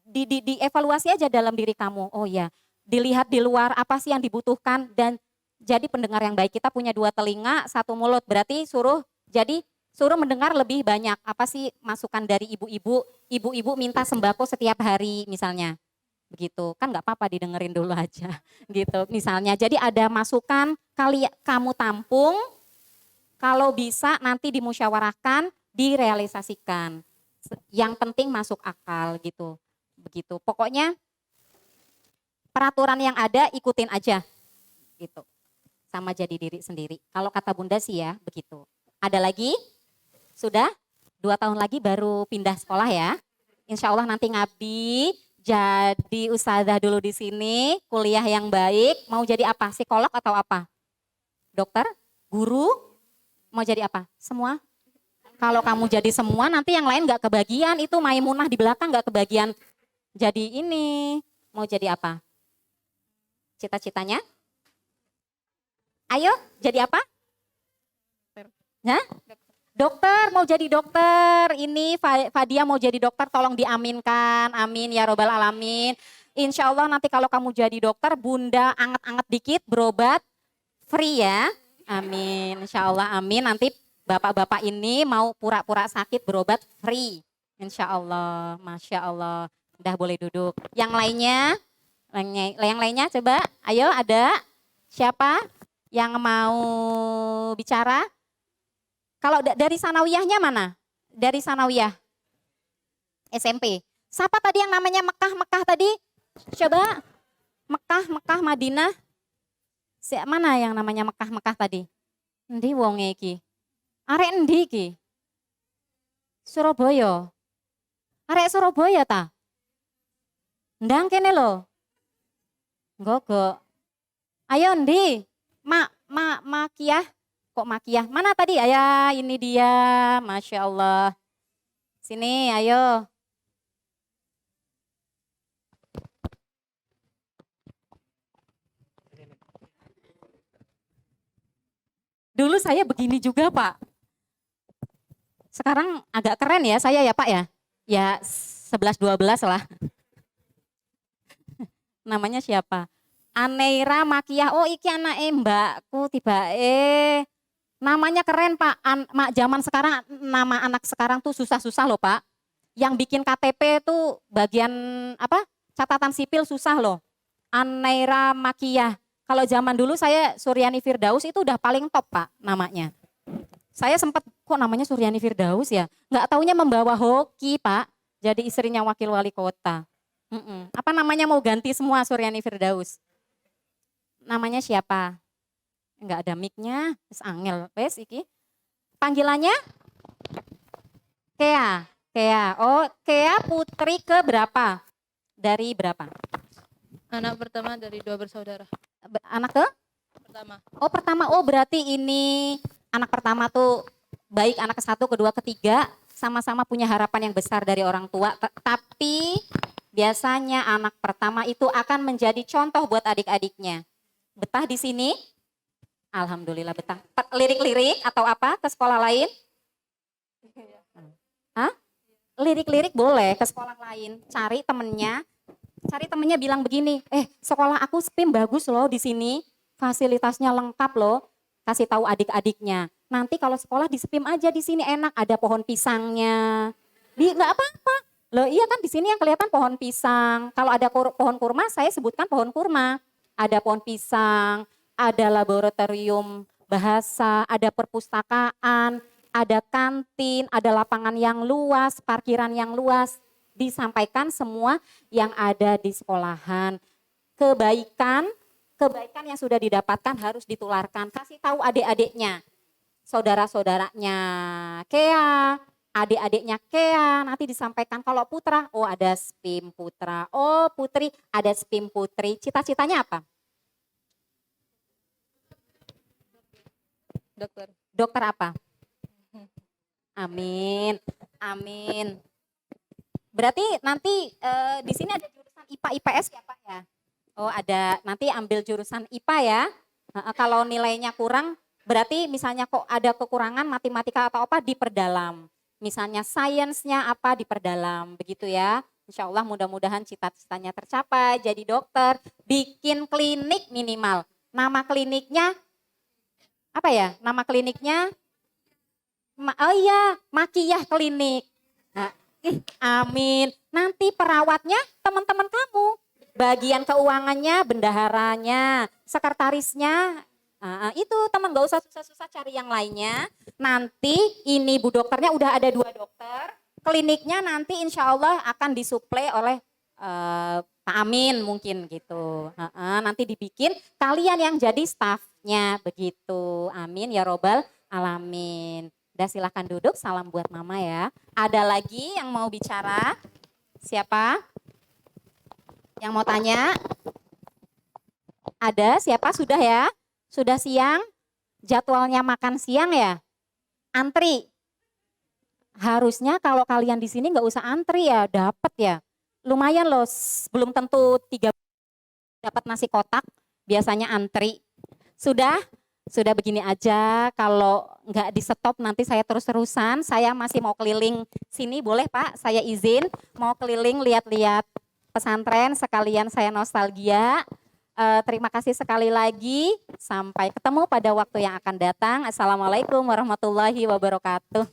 [SPEAKER 1] Dievaluasi aja dalam diri kamu. Oh ya, dilihat di luar apa sih yang dibutuhkan dan jadi pendengar yang baik. Kita punya 2 telinga, 1 mulut. Berarti suruh jadi suruh mendengar lebih banyak. Apa sih masukan dari ibu-ibu? Ibu-ibu minta sembako setiap hari misalnya. Begitu. Kan nggak apa-apa didengerin dulu aja. Gitu misalnya. Jadi ada masukan kali kamu tampung, kalau bisa nanti dimusyawarahkan, direalisasikan. Yang penting masuk akal gitu. Begitu. Pokoknya peraturan yang ada ikutin aja. Gitu. Sama jadi diri sendiri. Kalau kata Bunda sih ya begitu. Ada lagi? Sudah? 2 tahun lagi baru pindah sekolah ya. Insya Allah nanti ngabdi jadi ustazah dulu di sini, kuliah yang baik. Mau jadi apa? Psikolog atau apa? Dokter? Guru? Mau jadi apa? Semua? Kalau kamu jadi semua nanti yang lain gak kebagian. Itu Maimunah di belakang gak kebagian. Jadi ini. Mau jadi apa? Cita-citanya? Ayo jadi apa? Hah? Dokter, mau jadi dokter. Ini Fadia mau jadi dokter, tolong diaminkan. Amin ya robbal alamin. Insya Allah nanti kalau kamu jadi dokter, Bunda anget-anget dikit, berobat free ya. Amin, insya Allah amin. Nanti bapak-bapak ini mau pura-pura sakit berobat free. Insya Allah, Masya Allah. Udah boleh duduk. Yang lainnya coba, ayo ada siapa yang mau bicara? Kalau dari sanawiyahnya mana? Dari sanawiyah SMP. Siapa tadi yang namanya Mekah tadi? Coba Mekah, Madinah. Mana yang namanya Mekah tadi? Endi wonge iki? Arek endi iki? Surabaya. Arek Surabaya ta? Ndang kene lho. Gogo. Ayo endi? Makiyah. Kok Makiyah? Mana tadi? Ayah, ini dia. Masya Allah. Sini, ayo. Dulu saya begini juga, Pak. Sekarang agak keren ya saya ya, Pak ya. Ya 11-12 lah. Namanya siapa? Aneira Makiyah. Oh, iki anake mbakku tiba-tiba. Namanya keren Pak, zaman sekarang nama anak sekarang tuh susah-susah loh Pak. Yang bikin KTP tuh bagian apa? Catatan sipil susah loh. Aneira Makiyah. Kalau zaman dulu saya Suryani Firdaus itu udah paling top Pak namanya. Saya sempat kok namanya Suryani Firdaus ya? Nggak taunya membawa hoki Pak. Jadi istrinya wakil wali kota. Apa namanya mau ganti semua Suryani Firdaus? Namanya siapa? Enggak ada mic-nya, wis angel, wis iki. Panggilannya? Kea. Oh, Kea putri ke berapa? Dari berapa?
[SPEAKER 5] Anak pertama dari 2 bersaudara.
[SPEAKER 1] Anak ke?
[SPEAKER 5] Pertama.
[SPEAKER 1] Oh, pertama. Oh, berarti ini anak pertama tuh baik anak ke-1, kedua, ketiga sama-sama punya harapan yang besar dari orang tua. Tapi biasanya anak pertama itu akan menjadi contoh buat adik-adiknya. Betah di sini? Alhamdulillah betah. Lirik-lirik atau apa ke sekolah lain? Hah? Lirik-lirik boleh ke sekolah lain. Cari temennya bilang begini, sekolah aku SPIM bagus loh di sini. Fasilitasnya lengkap loh. Kasih tahu adik-adiknya. Nanti kalau sekolah di SPIM aja di sini enak. Ada pohon pisangnya. Nggak apa-apa. Loh iya kan di sini yang kelihatan pohon pisang. Kalau ada pohon kurma saya sebutkan pohon kurma. Ada pohon pisang. Ada laboratorium bahasa, ada perpustakaan, ada kantin, ada lapangan yang luas, parkiran yang luas. Disampaikan semua yang ada di sekolahan. Kebaikan yang sudah didapatkan harus ditularkan. Kasih tahu adik-adiknya, saudara-saudaranya Kea, adik-adiknya Kea, nanti disampaikan kalau putra, oh ada SPIM putra, oh putri ada SPIM putri. Cita-citanya apa?
[SPEAKER 5] Dokter.
[SPEAKER 1] Dokter apa? Amin. Berarti nanti di sini ada jurusan IPA IPS ya Pak ya? Oh ada, nanti ambil jurusan IPA ya. Kalau nilainya kurang, berarti misalnya kok ada kekurangan matematika atau apa diperdalam. Misalnya sainsnya apa diperdalam, begitu ya. Insya Allah mudah-mudahan cita-citanya tercapai, jadi dokter, bikin klinik minimal. Nama kliniknya apa ya? Nama kliniknya Oh iya, Makiyah Klinik. Nah, amin. Nanti perawatnya teman-teman kamu. Bagian keuangannya, bendaharanya, sekretarisnya. Itu teman gak usah susah-susah cari yang lainnya. Nanti ini Bu Dokternya udah ada 2 dokter. Kliniknya nanti insya Allah akan disuplai oleh Pak Amin mungkin gitu. Nanti dibikin kalian yang jadi stafnya begitu. Amin ya robbal alamin. Udah silahkan duduk, salam buat mama ya. Ada lagi yang mau bicara? Siapa? Yang mau tanya? Ada, siapa? Sudah ya? Sudah siang? Jadwalnya makan siang ya? Antri? Harusnya kalau kalian di sini nggak usah antri ya, dapat ya. Lumayan loh, belum tentu 3 dapat nasi kotak, biasanya antri. Sudah? Sudah begini aja, kalau nggak di stop nanti saya terus-terusan, saya masih mau keliling sini, boleh Pak? Saya izin mau keliling lihat-lihat pesantren, sekalian saya nostalgia. Terima kasih sekali lagi, sampai ketemu pada waktu yang akan datang. Assalamualaikum warahmatullahi wabarakatuh.